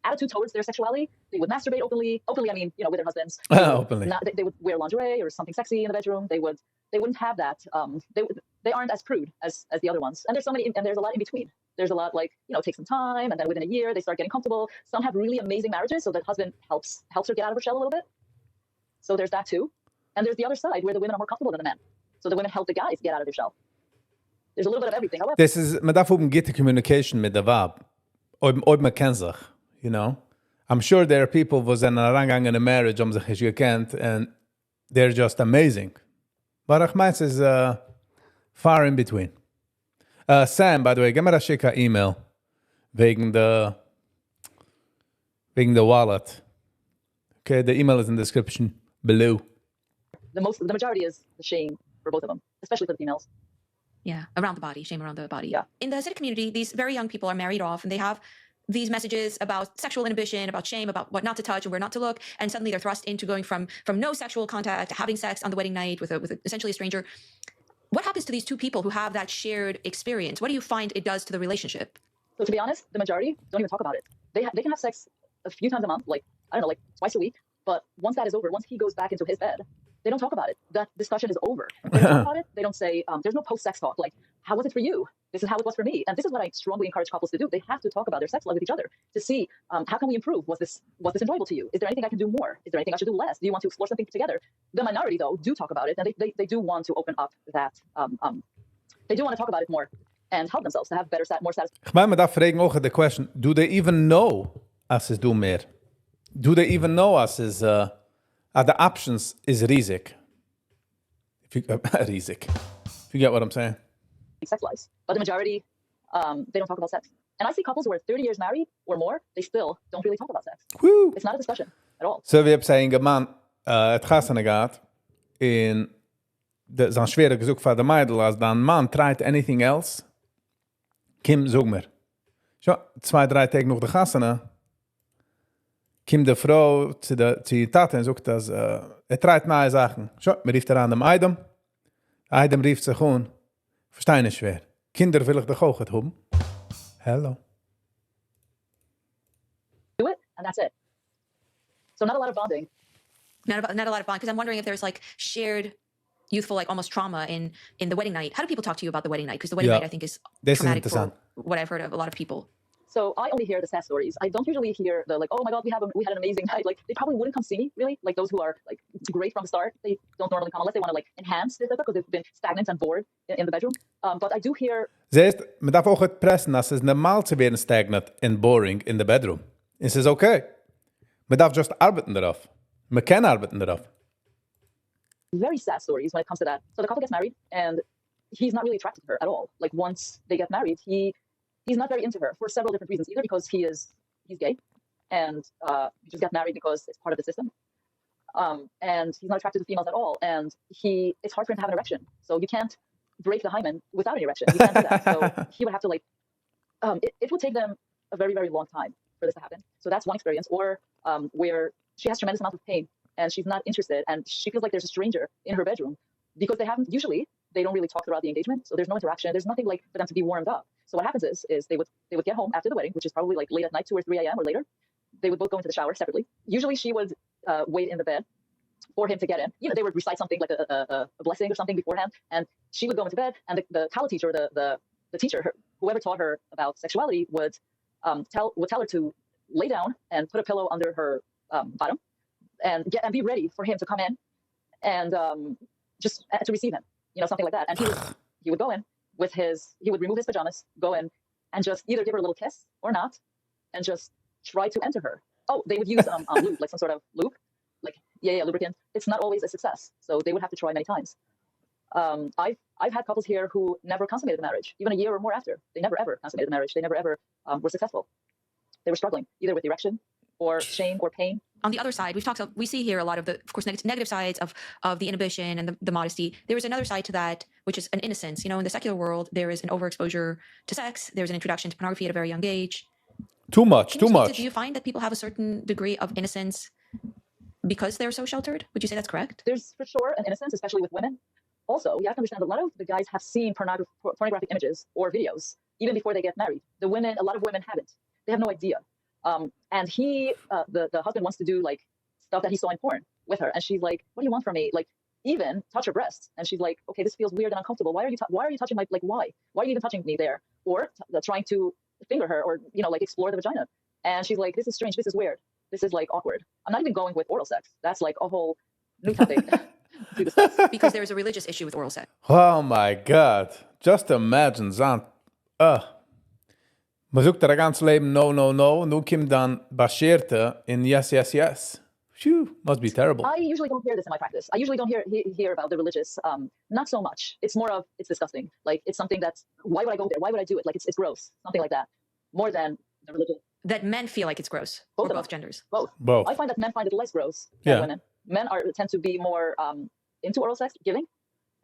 attitude towards their sexuality. They would masturbate openly. I mean, with their husbands. Openly. They would wear lingerie or something sexy in the bedroom. They wouldn't have that. They aren't as prude as the other ones. And there's a lot in between. There's a lot take some time, and then within a year they start getting comfortable. Some have really amazing marriages, so the husband helps her get out of her shell a little bit. So there's that too. And there's the other side where the women are more comfortable than the men. So the women help the guys get out of their shell. There's a little bit of everything. However, this is, man darf oben gute communication mit der Wab. Ob man kennt sich, you know. I'm sure there are people who sind herangegangen in a marriage, sich nicht gekannt, and they're just amazing. But ich meine, es ist far in between. Sam, by the way, gib mir a email wegen der wallet. Okay, the email is in the description below. The majority is the shame for both of them, especially for the females. Yeah, around the body, shame around the body. Yeah. In the Hasidic community, these very young people are married off, and they have these messages about sexual inhibition, about shame, about what not to touch and where not to look, and suddenly they're thrust into going from no sexual contact to having sex on the wedding night with essentially a stranger. What happens to these two people who have that shared experience? What do you find it does to the relationship? So to be honest, the majority don't even talk about it. They can have sex a few times a month, like, I don't know, like twice a week. But once that is over, once he goes back into his bed, they don't talk about it. That discussion is over. They don't talk about it. They don't say, there's no post-sex talk. Like, how was it for you? This is how it was for me. And this is what I strongly encourage couples to do. They have to talk about their sex life with each other to see, how can we improve? Was this enjoyable to you? Is there anything I can do more? Is there anything I should do less? Do you want to explore something together? The minority, though, do talk about it. And they do want to open up that, they do want to talk about it more and help themselves to have better, more satisfaction. Ik ben me dat vragen ook the question, do they even know as is do meer? Do they even know as is, the options is riesig? Riesig. If you get what I'm saying. Sex lives. But the majority, they don't talk about sex. And I see couples who are 30 years married or more, they still don't really talk about sex. Woo. It's not a discussion at all. So we hebben zijn man het gasten gaat in zijn schwere gezoek van de meidel als dan man tried anything else. Kim zoek maar. Zo, 2-3 tegen nog de gasten. Kim de vrouw zu die Tate en zoekt dat tried neue Sachen. Zo, me rief aan de Eidem. Eidem rief zich gewoon. Verstaan is schwer. Kinder wil ik de ook het hebben. Hello. Do it, and that's it. So not a lot of bonding. Not a lot of bond, because I'm wondering if there's like shared youthful, like almost trauma in the wedding night. How do people talk to you about the wedding night? Because the wedding night, I think, is traumatic for what I've heard of a lot of people. So I only hear the sad stories. I don't usually hear the like, oh my God, we had an amazing night. Like they probably wouldn't come see me really. Like those who are like great from the start, they don't normally come unless they want to like enhance this because they've been stagnant and bored in the bedroom. But I do hear. Zegt, me darf ook het pressen als het normaal te werden stagnant and boring in the bedroom. En ze is okay. Me darf just arbeiten eraf. Me kan arbeiten eraf. Very sad stories when it comes to that. So the couple gets married and he's not really attracted to her at all. Like once they get married, he's not very into her for several different reasons. Either because he's gay and he just got married because it's part of the system. And he's not attracted to females at all. And it's hard for him to have an erection. So you can't break the hymen without an erection. You can't do that. So he would have to like, it would take them a very, very long time for this to happen. So that's one experience. Or where she has tremendous amount of pain and she's not interested and she feels like there's a stranger in her bedroom because they don't really talk throughout the engagement. So there's no interaction. There's nothing like for them to be warmed up. So what happens is they would get home after the wedding, which is probably like late at night, 2 or 3 a.m. or later. They would both go into the shower separately. Usually she would wait in the bed for him to get in. You know, they would recite something like a blessing or something beforehand. And she would go into bed and the Kala teacher, or the teacher, whoever taught her about sexuality would tell her to lay down and put a pillow under her bottom and be ready for him to come in and just to receive him, you know, something like that. And he would go in he would remove his pajamas, go in and just either give her a little kiss or not, and just try to enter her. Oh, they would use lube, like some sort of lube, like lubricant. It's not always a success, so they would have to try many times. I've had couples here who never consummated the marriage, even a year or more after. They never ever consummated the marriage. They never ever were successful. They were struggling either with erection or shame or pain. On the other side, we see here a lot of the, of course, negative sides of the inhibition and the modesty. There is another side to that, which is an innocence. You know, in the secular world, there is an overexposure to sex. There's an introduction to pornography at a very young age. Too much. Do you find that people have a certain degree of innocence because they're so sheltered? Would you say that's correct? There's for sure an innocence, especially with women. Also, you have to understand that a lot of the guys have seen pornographic images or videos even before they get married. A lot of women haven't. They have no idea. And the husband wants to do like stuff that he saw in porn with her. And she's like, what do you want from me? Like, even touch her breasts. And she's like, okay, this feels weird and uncomfortable. Why are you touching my, like, why? Why are you even touching me there? Or trying to finger her or, you know, like explore the vagina. And she's like, this is strange. This is weird. This is like awkward. I'm not even going with oral sex. That's like a whole new topic to discuss. Because there is a religious issue with oral sex. Oh my God. Just imagine that. Maar zoekt er ganze Leben no. Nu kim dan Bashirte in yes. Phew, must be terrible. I usually don't hear this in my practice. I usually don't hear about the religious, not so much. It's more of, it's disgusting. Like, it's something that's, why would I go there? Why would I do it? Like, it's gross. Something like that. More than the religion. that men feel like it's gross, Both or of both them. genders? Both. I find that men find it less gross than Yeah. women. Men tend to be more into oral sex, giving,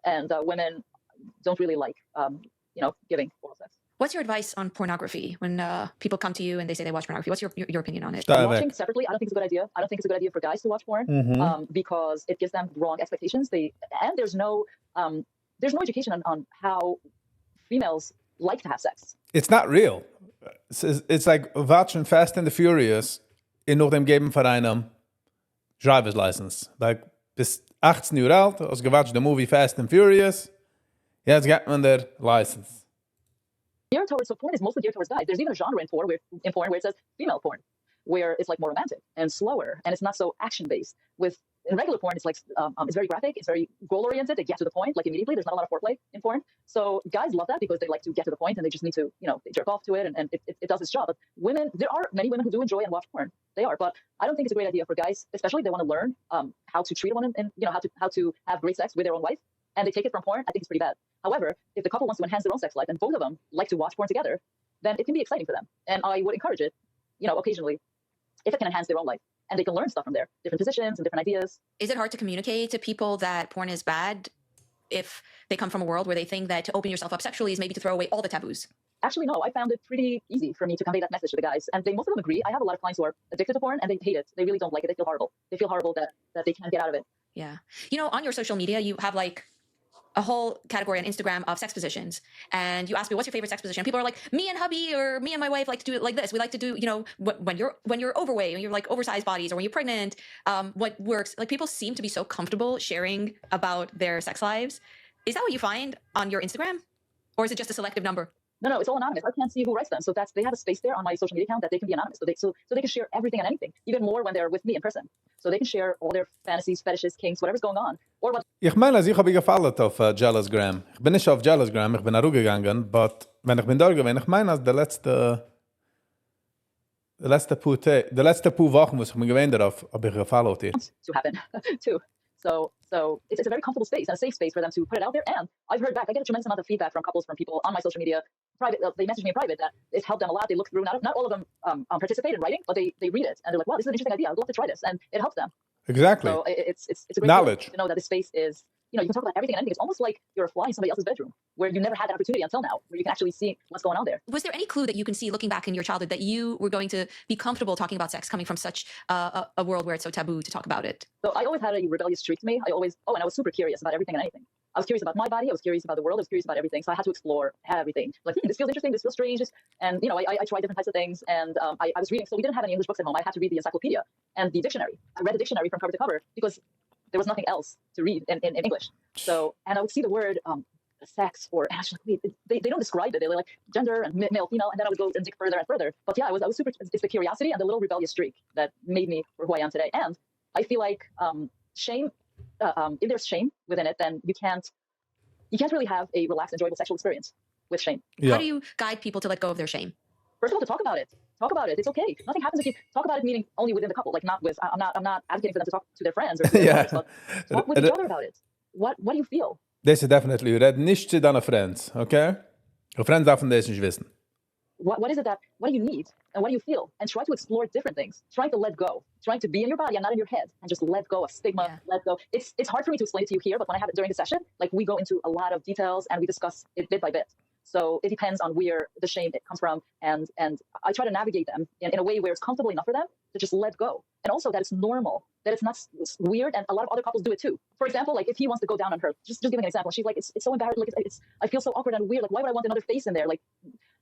and women don't really like, giving oral sex. What's your advice on pornography when people come to you and they say they watch pornography? What's your opinion on it? Stay Watching back. separately, I don't think it's a good idea. I don't think it's a good idea for guys to watch porn because it gives them wrong expectations. There's no education on how females like to have sex. It's not real. It's like watching Fast and the Furious in noch dem geben für einem driver's license. Like, bis 18 Uhr alt, als gewatcht the movie Fast and Furious, jetzt get man der license. So porn is mostly geared towards guys. There's even a genre in porn where it says female porn, where it's like more romantic and slower, and it's not so action-based. In regular porn, it's like it's very graphic, it's very goal-oriented. They get to the point like immediately. There's not a lot of foreplay in porn, so guys love that because they like to get to the point and they just need to, they jerk off to it and it does its job. But there are many women who do enjoy and watch porn. They are, but I don't think it's a great idea for guys, especially if they want to learn how to treat a woman and how to have great sex with their own wife, and they take it from porn. I think it's pretty bad. However, if the couple wants to enhance their own sex life and both of them like to watch porn together, then it can be exciting for them, and I would encourage it, occasionally, if it can enhance their own life. And they can learn stuff from there, different positions and different ideas. Is it hard to communicate to people that porn is bad if they come from a world where they think that to open yourself up sexually is maybe to throw away all the taboos? Actually, no, I found it pretty easy for me to convey that message to the guys. And most of them agree. I have a lot of clients who are addicted to porn and they hate it. They really don't like it. They feel horrible. They feel horrible that they can't get out of it. Yeah. On your social media, you have like a whole category on Instagram of sex positions. And you ask me, what's your favorite sex position? People are like, me and hubby or me and my wife like to do it like this. We like to do, when you're overweight and you're like oversized bodies or when you're pregnant, what works. Like people seem to be so comfortable sharing about their sex lives. Is that what you find on your Instagram? Or is it just a selective number? No, it's all anonymous. I can't see who writes them. So they have a space there on my social media account that they can be anonymous. So they can share everything and anything, even more when they're with me in person. So they can share all their fantasies, fetishes, kinks, whatever's going on. Or what. Ich meine, ich habe gefallen auf Jealousgram. Ich bin nicht auf Jealousgram, ich bin nach Ruhe gegangen, but wenn ich bin da gewesen, ich meine, der letzte paar Wochen, was ich mir gewesen darauf, habe ich gefallen auf dir. To happen, too. So it's a very comfortable space and a safe space for them to put it out there. And I've heard back, I get a tremendous amount of feedback from people on my social media, private. They message me in private that it's helped them a lot. They look through, not all of them participate in writing, but they read it and they're like, wow, this is an interesting idea. I'd love to try this, and it helps them. Exactly. So it's a great knowledge to know that this space is, you can talk about everything and anything. It's almost like you're a fly in somebody else's bedroom where you never had that opportunity until now, where you can actually see what's going on there. Was there any clue that you can see looking back in your childhood that you were going to be comfortable talking about sex coming from such a world where it's so taboo to talk about it? So I always had a rebellious streak to me. And I was super curious about everything and anything. I was curious about my body. I was curious about the world. I was curious about everything. So I had to explore everything. Like, this feels interesting. This feels strange. And, I tried different types of things. And I was reading. So we didn't have any English books at home. I had to read the encyclopedia and the dictionary. I read the dictionary from cover to cover because there was nothing else to read in English. So, and I would see the word sex and I was like, wait, they don't describe it. They're like gender and male, female. And then I would go and dig further and further. But yeah, I was super, it's the curiosity and the little rebellious streak that made me who I am today. And I feel like shame, if there's shame within it, then you can't really have a relaxed, enjoyable sexual experience with shame. Yeah. How do you guide people to let go of their shame? First of all, to talk about it. Talk about it. It's okay. Nothing happens if you talk about it, meaning only within the couple. Like not with. I'm not advocating for them to talk to their friends or to their brothers, but talk with each other about it. What do you feel? Das ist definitely. Red nicht zu deinen Friends, okay? Your friends darf das nicht wissen. What is it what do you need and what do you feel? And try to explore different things. Trying to let go. Trying to be in your body and not in your head. And just let go of stigma. Yeah. Let go. It's hard for me to explain it to you here, but when I have it during the session, like we go into a lot of details and we discuss it bit by bit. So it depends on where the shame comes from, and I try to navigate them in a way where it's comfortable enough for them to just let go, and also that it's normal, that it's not weird, and a lot of other couples do it too. For example, like if he wants to go down on her, just giving an example, she's like, it's so embarrassing, like I feel so awkward and weird, like why would I want another face in there, like,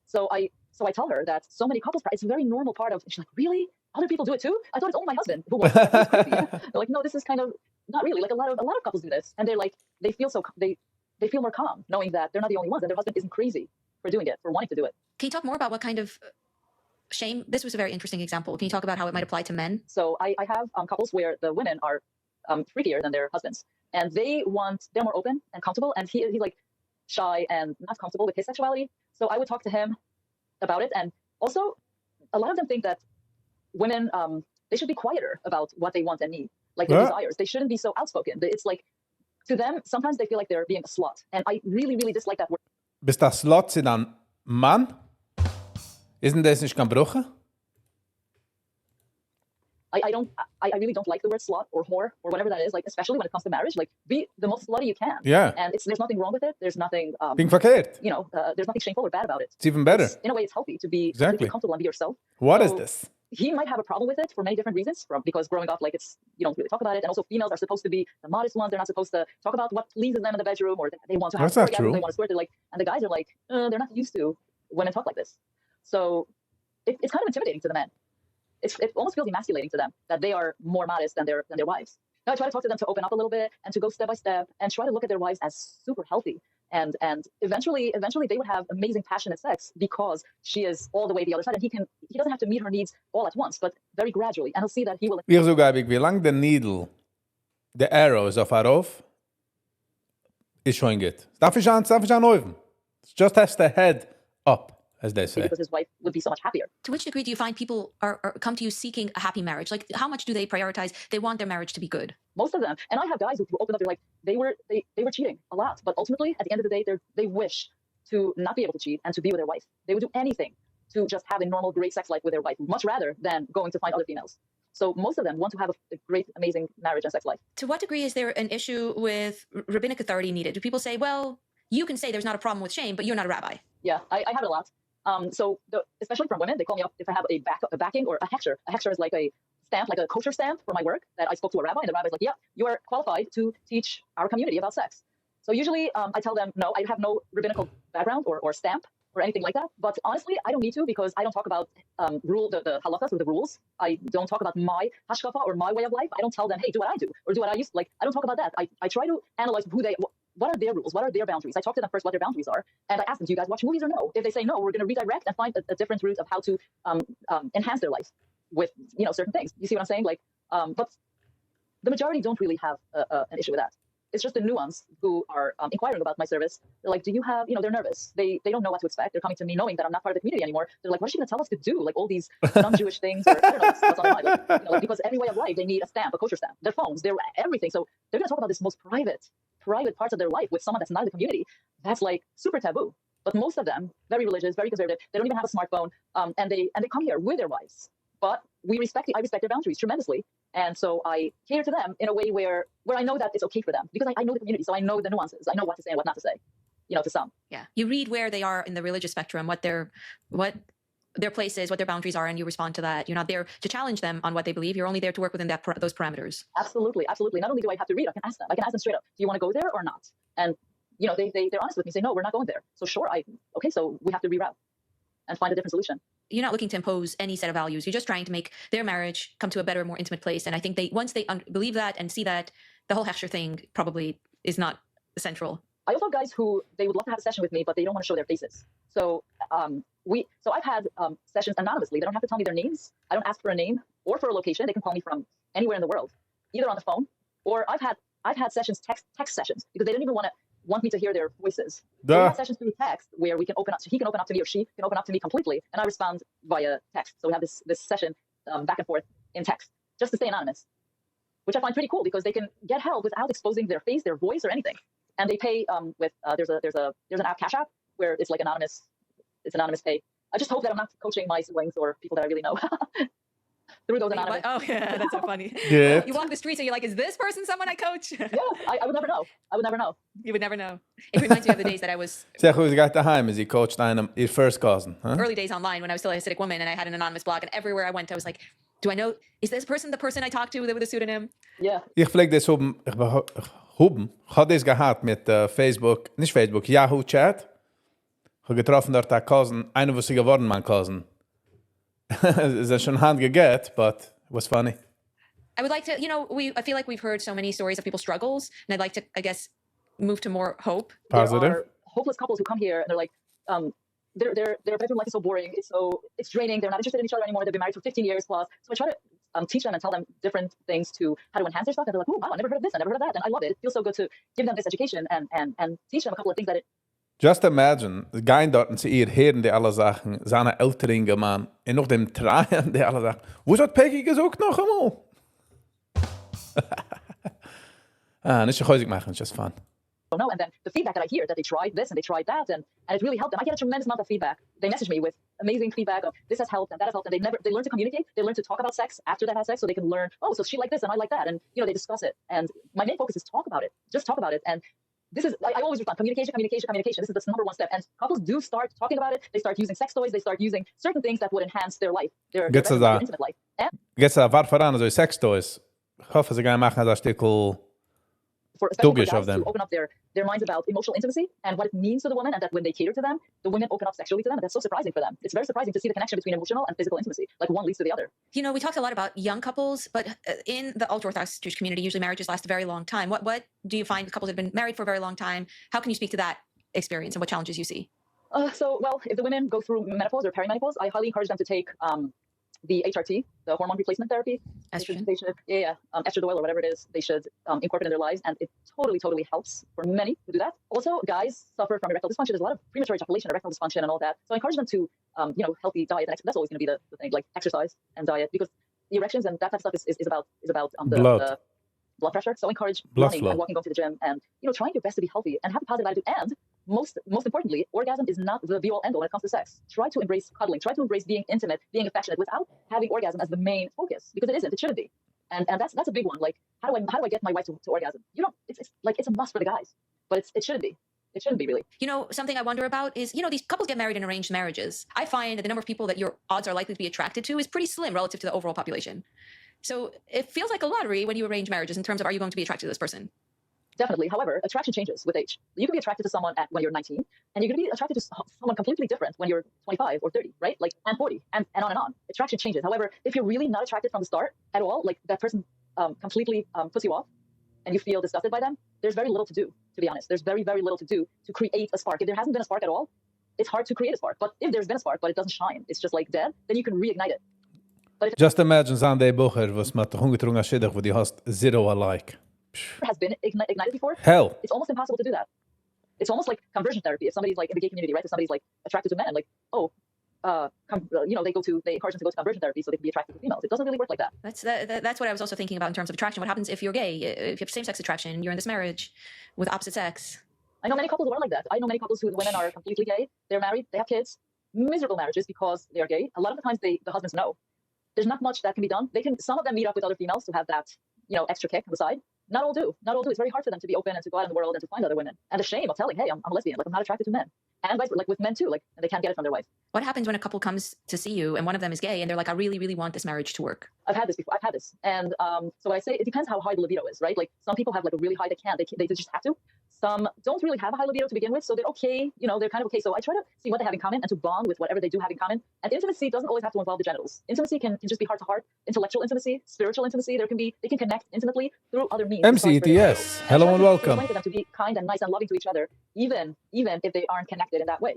so I tell her that so many couples, it's a very normal part of. She's like, really? Other people do it too? I thought it's only my husband who wants it. That's crazy. They're like, no, this is kind of not really. Like a lot of couples do this, and they're like, they feel more calm knowing that they're not the only ones, and their husband isn't crazy for doing it, for wanting to do it. Can you talk more about what kind of shame? This was a very interesting example. Can you talk about how it might apply to men? So I have couples where the women are freakier than their husbands, and they're more open and comfortable, and he's like shy and not comfortable with his sexuality. So I would talk to him about it, and also a lot of them think that women they should be quieter about what they want and need, like their desires. They shouldn't be so outspoken. It's like, to them, sometimes they feel like they're being a slut, and I really, really dislike that word. Bist das Slot sind dann Mann? Isn't das nicht kein Bruche? I really don't like the word slut or whore or whatever that is, like, especially when it comes to marriage. Like, be the most slutty you can. Yeah. And there's nothing wrong with it. There's nothing, Being verkehrt. There's nothing shameful or bad about it. It's even better. In a way, it's healthy to be Exactly. comfortable and be yourself. What is this? He might have a problem with it for many different reasons, because growing up, like, you don't really talk about it. And also, females are supposed to be the modest ones. They're not supposed to talk about what pleases them in the bedroom, or they want to have That's not true. They want to squirt. And the guys are like, they're not used to women talk like this. So it's kind of intimidating to the men. It almost feels emasculating to them that they are more modest than their wives. Now I try to talk to them to open up a little bit and to go step by step and try to look at their wives as super healthy. And eventually they would have amazing passionate sex because she is all the way the other side, and he doesn't have to meet her needs all at once, but very gradually, and he'll see that he will. Hier sogar habe ich, wie lang der Needle, the arrow is auf herauf, ist schon gut. Darf ich anrufen? It just has the head up, as they say. Because his wife would be so much happier. To which degree do you find people are come to you seeking a happy marriage? Like, how much do they prioritize? They want their marriage to be good. Most of them, and I have guys who open up. They're like, they were cheating a lot, but ultimately, at the end of the day, they wish to not be able to cheat and to be with their wife. They would do anything to just have a normal, great sex life with their wife, much rather than going to find other females. So most of them want to have a great, amazing marriage and sex life. To what degree is there an issue with rabbinic authority needed? Do people say, well, you can say there's not a problem with shame, but you're not a rabbi? Yeah, I have it a lot. Especially from women, they call me up if I have a backing or a hechsher. A hechsher is like a stamp, like a kosher stamp for my work that I spoke to a rabbi, and the rabbi's like, yeah, you are qualified to teach our community about sex. So usually I tell them, no, I have no rabbinical background or stamp or anything like that. But honestly, I don't need to, because I don't talk about the halakhas or the rules. I don't talk about my hashkafa or my way of life. I don't tell them, hey, do what I do or do what I used to. Like, I don't talk about that. I try to analyze what are their rules? What are their boundaries? I talk to them first what their boundaries are. And I ask them, do you guys watch movies or no? If they say no, we're going to redirect and find a different route of how to enhance their life with, certain things. You see what I'm saying? Like, but the majority don't really have an issue with that. It's just the nuance who are inquiring about my service. They're like, do you have, they're nervous. They don't know what to expect. They're coming to me knowing that I'm not part of the community anymore. They're like, what is she going to tell us to do? Like all these non-Jewish things, or I don't know what's on their mind. Like, because every way of life, they need a stamp, a kosher stamp, their phones, their everything. So they're going to talk about this most private parts of their life with someone that's not in the community. That's like super taboo. But most of them, very religious, very conservative. They don't even have a smartphone, and they come here with their wives. But I respect their boundaries tremendously, and so I cater to them in a way where I know that it's okay for them, because I know the community, so I know the nuances. I know what to say and what not to say. To some. Yeah, you read where they are in the religious spectrum, what their place is, what their boundaries are, and you respond to that. You're not there to challenge them on what they believe. You're only there to work within those parameters. Absolutely. Not only do I have to read, I can ask them straight up, do you want to go there or not? And they're honest with me, say, no, we're not going there. So sure, okay, so we have to reroute and find a different solution. You're not looking to impose any set of values. You're just trying to make their marriage come to a better, more intimate place. And I think once they believe that and see that, the whole hechsher thing probably is not central. I also have guys who they would love to have a session with me, but they don't want to show their faces. So I've had sessions anonymously. They don't have to tell me their names. I don't ask for a name or for a location. They can call me from anywhere in the world, either on the phone, or I've had sessions, text sessions, because they didn't even want me to hear their voices. So we have sessions through text where we can open up, so he can open up to me or she can open up to me completely, and I respond via text. So we have this session back and forth in text, just to stay anonymous, which I find pretty cool, because they can get help without exposing their face, their voice, or anything. And they pay with there's an app, Cash App, where it's like anonymous. It's anonymous pay. I just hope that I'm not coaching my siblings or people that I really know through those anonymous. Oh yeah, that's so funny. Yeah. You walk the streets and you're like, is this person someone I coach? Yeah, I would never know. You would never know. It reminds me of the days that I was Zeg hoe ze gaat daheim is he coached einem your first cousin, huh? early days online when I was still a Hasidic woman, and I had an anonymous blog, and everywhere I went I was like, do I know, is this person the person I talked to with a pseudonym? Yeah. Ich pflege das ich habe das gehabt mit nicht Facebook, Yahoo Chat. Ich habe getroffen dort der Cousin, einer was sie geworden, mein Cousin. Is that schon hand gegett, but it was funny. I would like to, I feel like we've heard so many stories of people's struggles, and I'd like to, I guess, move to more hope. Positive. There are hopeless couples who come here and they're like, their bedroom life is so boring. It's draining. They're not interested in each other anymore. They've been married for 15 years plus. So I try to teach them and tell them different things to how to enhance their stuff. And they're like, oh, wow, I never heard of this. I never heard of that. And I love it. It feels so good to give them this education and teach them a couple of things that Just imagine, gehen dort und sie ihr hören die alle Sachen, seine älteren Mann, und noch dem Trauen die alle Sachen. Wo hat Peggy gesucht noch einmal? Nicht so häusig machen, it's just fun. don't know. And then the feedback that I hear that they tried this and they tried that, and it really helped them. I get a tremendous amount of feedback. They message me with amazing feedback of this has helped and that has helped, and they learn to communicate. They learn to talk about sex after they have sex, so they can learn, oh, so she liked this and I like that, and they discuss it. And my main focus is talk about it. Just talk about it. And this is, I always respond, communication. This is the number one step. And couples do start talking about it. They start using sex toys. They start using certain things that would enhance their life, their intimate life. Gets a varför an so sex toys. Hoffe sie gehen machen das Artikel especially for guys to open up their minds about emotional intimacy and what it means to the woman, and that when they cater to them, the women open up sexually to them, and that's so surprising for them. It's very surprising to see the connection between emotional and physical intimacy, like one leads to the other. We talked a lot about young couples, but in the ultra-Orthodox Jewish community, usually marriages last a very long time. What do you find couples that have been married for a very long time? How can you speak to that experience and what challenges you see? Well, if the women go through menopause or perimenopause, I highly encourage them to take the HRT, the hormone replacement therapy. Estrogen. Estradiol or whatever it is, they should incorporate in their lives, and it totally helps for many to do that. Also, guys suffer from erectile dysfunction. There's a lot of premature ejaculation, erectile dysfunction, and all that. So I encourage them to, healthy diet, and that's always going to be the thing, like exercise and diet, because the erections and that type of stuff is about the blood pressure. So encourage running and walking, going to the gym, and trying your best to be healthy and have a positive attitude. And most importantly, orgasm is not the be-all end-all when it comes to sex. Try to embrace cuddling. Try to embrace being intimate, being affectionate, without having orgasm as the main focus, because it isn't. It shouldn't be. And that's a big one. Like, how do I get my wife to orgasm? It's a must for the guys, but it shouldn't be. It shouldn't be, really. Something I wonder about is, these couples get married in arranged marriages. I find that the number of people that your odds are likely to be attracted to is pretty slim relative to the overall population. So it feels like a lottery when you arrange marriages in terms of, are you going to be attracted to this person? Definitely. However, attraction changes with age. You can be attracted to someone when you're 19, and you can be attracted to someone completely different when you're 25 or 30, right? Like, and 40, and on and on. Attraction changes. However, if you're really not attracted from the start at all, like that person completely puts you off, and you feel disgusted by them, there's very little to do, to be honest. There's very, very little to do to create a spark. If there hasn't been a spark at all, it's hard to create a spark. But if there's been a spark, but it doesn't shine, it's just like dead, then you can reignite it. Just imagine Sunday Bucher was met de hungetrunga shiddig where die hast zero alike. Has been ignited before. Hell. It's almost impossible to do that. It's almost like conversion therapy. If somebody's like in the gay community, right? If somebody's like attracted to men, like, they encourage them to go to conversion therapy so they can be attracted to females. It doesn't really work like that. That's what I was also thinking about in terms of attraction. What happens if you're gay? If you have same-sex attraction, you're in this marriage with opposite sex? I know many couples who are like that. I know many couples who the women are completely gay. They're married. They have kids. Miserable marriages because they are gay. A lot of the times the husbands know. There's not much that can be done. Some of them meet up with other females to have that, extra kick on the side. Not all do. It's very hard for them to be open and to go out in the world and to find other women. And the shame of telling, hey, I'm a lesbian, like I'm not attracted to men. And like with men too, like, and they can't get it from their wife. What happens when a couple comes to see you and one of them is gay and they're like, I really, really want this marriage to work? I've had this before. And so I say it depends how high the libido is, right? Like some people have like a really high, they just have to. Some don't really have a high libido to begin with, so they're okay, they're kind of okay. So I try to see what they have in common and to bond with whatever they do have in common. And intimacy doesn't always have to involve the genitals. Intimacy can just be heart to heart, intellectual intimacy, spiritual intimacy. They can connect intimately through other means. MCETS, hello and welcome. For them to be kind and nice and loving to each other, even if they aren't connected in that way.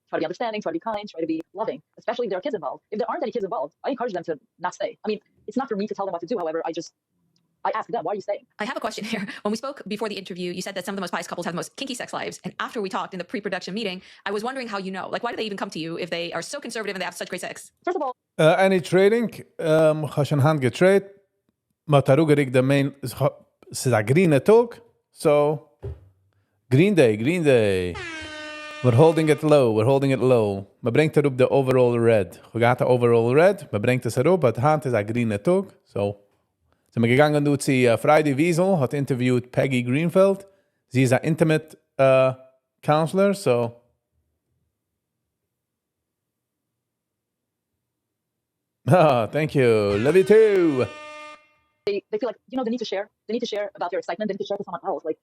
Try to be understanding, try to be kind, try to be loving, especially if there are kids involved. If there aren't any kids involved, I encourage them to not stay. I mean, it's not for me to tell them what to do. However, I ask them, why are you staying? I have a question here. When we spoke before the interview, you said that some of the most pious couples have the most kinky sex lives. And after we talked in the pre-production meeting, I was wondering how you know. Like, why do they even come to you if they are so conservative and they have such great sex? First of all, any trading, has een hand getrade, maar tarugerik de main is a green talk. So, Green Day. We're holding it low. We brengt erop de overall red. We gaat de overall red, we brengt es erop, het hand is a green talk. So, sind wir gegangen zu Friday Wiesel, hat interviewed Peggy Greenfield. Sie ist ein intimate counselor, so. Thank you. Love you too. They feel like, they need to share. They need to share about their excitement. They need to share to someone else. Like,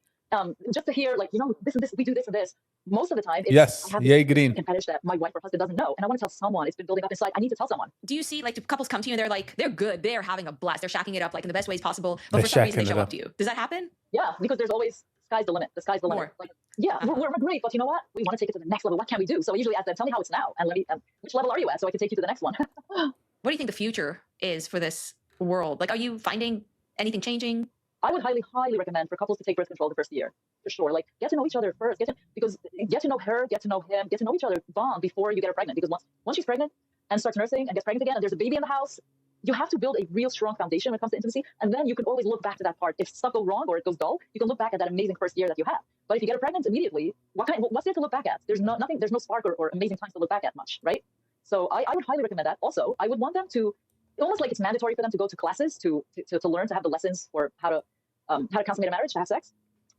just to hear, like, this and this, we do this and this. Most of the time, yes, I have yay green. Fetish that my wife or husband doesn't know. And I want to tell someone. It's been building up inside. I need to tell someone. Do you see, like, do couples come to you and they're like, they're good. They're having a blast. They're shacking it up, like, in the best ways possible. But for some reason, they show up to you. Does that happen? Yeah, because there's always, sky's the limit. The sky's the limit. Like, yeah, we're great. But you know what? We want to take it to the next level. What can we do? So I usually ask them, tell me how it's now. And which level are you at? So I can take you to the next one. What do you think the future is for this world? Like, are you finding anything changing? I would highly, highly recommend for couples to take birth control the first year, for sure. Like, get to know each other first. Get to know her, get to know him, get to know each other, bond before you get her pregnant. Because once she's pregnant and starts nursing and gets pregnant again, and there's a baby in the house, you have to build a real strong foundation when it comes to intimacy, and then you can always look back to that part. If stuff goes wrong or it goes dull, you can look back at that amazing first year that you have. But if you get pregnant immediately, what's there to look back at? There's nothing. There's no spark or amazing times to look back at much, right? So I would highly recommend that. Also, I would want them to, almost like it's mandatory for them to go to classes to learn, to have the lessons for how to consummate a marriage, to have sex.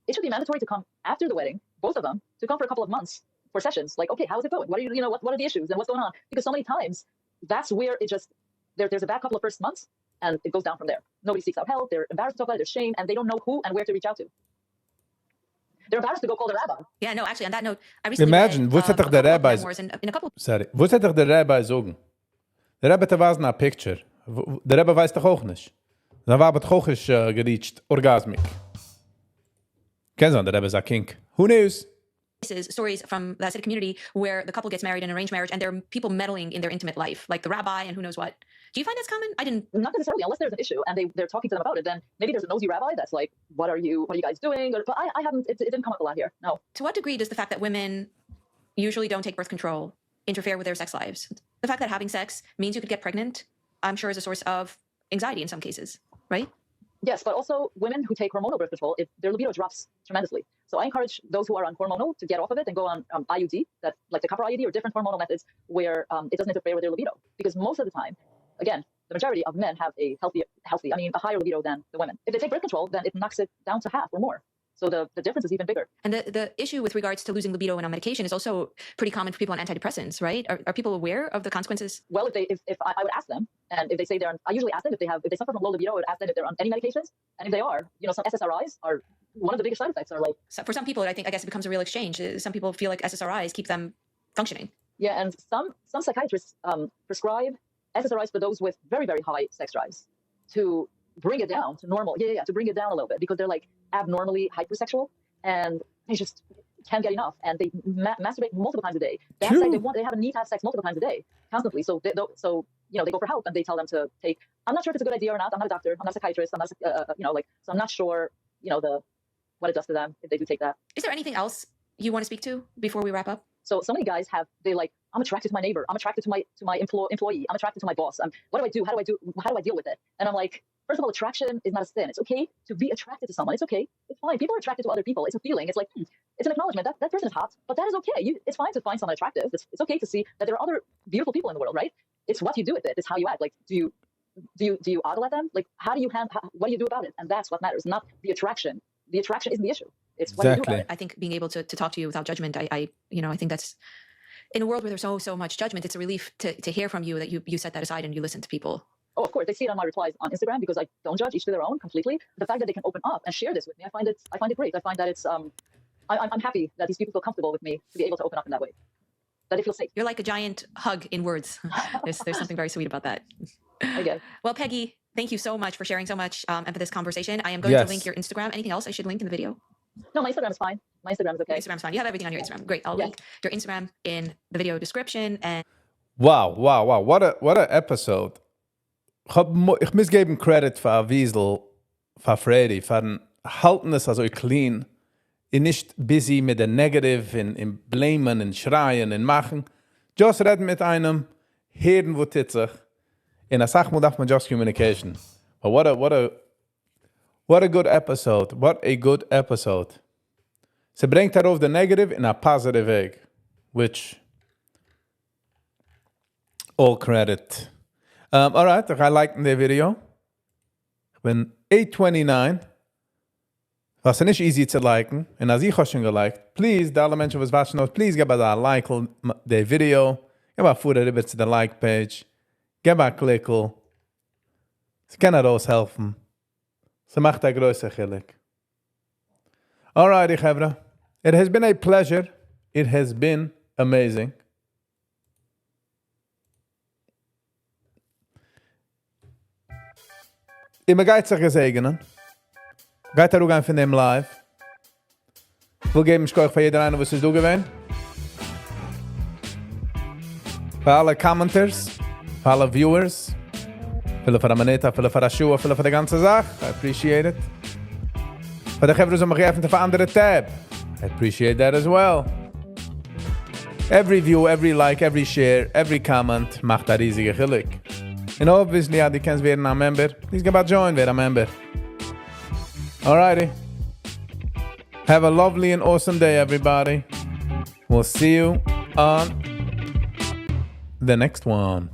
It should be mandatory to come after the wedding, both of them, to come for a couple of months for sessions. Like, okay, how's it going? What are what are the issues and what's going on? Because so many times that's where it just there's a bad couple of first months. And it goes down from there. Nobody seeks out help. They're embarrassed to talk about it. There's shame, and they don't know who and where to reach out to. They're embarrassed to go call their rabbi. Yeah, no, actually, on that note, I recently Imagine, read, wo hat doch der Rabbi... in a couple Sorry, wo hat doch der Rabbi sagen? Der Rabbi was na picture. Der Rabbi weiß doch auch nicht. Da war aber doch auch gereached, orgasmic. Kennst du, der Rabbi ist a king. Who knows? stories from the Hasidic community where the couple gets married in an arranged marriage and there are people meddling in their intimate life, like the rabbi and who knows what. Do you find that's common? I didn't. Not necessarily, unless there's an issue and they're talking to them about it. Then maybe there's a nosy rabbi that's like, what are you guys doing? But I haven't. It didn't come up a lot here. No. To what degree does the fact that women usually don't take birth control interfere with their sex lives? The fact that having sex means you could get pregnant, I'm sure, is a source of anxiety in some cases, right? Yes, but also women who take hormonal birth control, their libido drops tremendously. So I encourage those who are on hormonal to get off of it and go on IUD, that like the copper IUD or different hormonal methods where it doesn't interfere with their libido. Because most of the time, again, the majority of men have a a higher libido than the women. If they take birth control, then it knocks it down to half or more. So the difference is even bigger. And the issue with regards to losing libido and on medication is also pretty common for people on antidepressants, right? Are people aware of the consequences? Well, if I would ask them, and if they say they're on, I usually ask them if they suffer from low libido, I would ask them if they're on any medications. And if they are, some SSRIs are one of the biggest side effects. Are like, so for some people, I guess it becomes a real exchange. Some people feel like SSRIs keep them functioning. Yeah, and some psychiatrists prescribe SSRIs for those with very, very high sex drives to bring it down to normal. To bring it down a little bit, because they're like abnormally hypersexual and they just can't get enough, and they masturbate multiple times a day. They have sex, they have a need to have sex multiple times a day, constantly. So they go for help, and they tell them to take. I'm not sure if it's a good idea or not. I'm not a doctor. I'm not a psychiatrist. I'm not, so I'm not sure, what it does to them if they do take that. Is there anything else you want to speak to before we wrap up? So many guys I'm attracted to my neighbor. I'm attracted to my employee. I'm attracted to my boss. What do I do? How do I deal with it? And I'm like, first of all, attraction is not a sin. It's okay to be attracted to someone. It's okay. It's fine. People are attracted to other people. It's a feeling. It's like, it's an acknowledgement that person is hot, but that is okay. It's fine to find someone attractive. It's okay to see that there are other beautiful people in the world, right? It's what you do with it. It's how you act. Like, do you ogle at them? Like, what do you do about it? And that's what matters, not the attraction. The attraction isn't the issue. It's what you do about it. I think being able to talk to you without judgment, I think that's, in a world where there's so much judgment, it's a relief to hear from you that you set that aside and you listen to people. Oh, of course, they see it on my replies on Instagram because I don't judge, each to their own completely. The fact that they can open up and share this with me, I find it great. I find that it's I'm happy that these people feel comfortable with me to be able to open up in that way, that they feel safe. You're like a giant hug in words. There's something very sweet about that. I guess. Well, Peggy, thank you so much for sharing so much and for this conversation. I am going to link your Instagram. Anything else I should link in the video? No, my Instagram is fine. My Instagram is okay. Instagram's fine. You have everything on your Instagram. Great. I'll link your Instagram in the video description. And Wow. What a episode. Ich muss geben Credit für Wiesel, für Freddy, für den halten es also clean, und nicht busy mit der Negative, in blamen, in schreien, in machen. Just reden mit einem, hören, wo tit sich. In der Sache darf man just communication. But what a good episode. What a good episode. Sie bringt darauf the negative in a positive Weg, which all credit. All right, I liked the video. Ich bin 829. Was nicht easy zu liken. Und als ich auch schon geliked, please, da alle Menschen, was watchen, please gib a like the video. Gib a Futter rüber zu der Like-Page. Gib a Klickel. Sie können raushelfen. Sie macht ein größer Chilik. All right, Chevra. It has been a pleasure. It has been amazing. Immer geht sich gesegnen. Geht auch ein von dem Live. Ich will geben Schkoch für jeder einen, was es du gewinnt. Für alle Commenters, für alle Viewers. Viele für die Maneta, viele für die Schuhe, viele für die ganze Sache. I appreciate it. Für die Chevre, die mich geöffnet für andere Tab. I appreciate that as well. Every view, every like, every share, every comment macht ein riesiger Glück. And obviously, die kannst werden a member. Please get join, werden a member. Alrighty. Have a lovely and awesome day, everybody. We'll see you on the next one.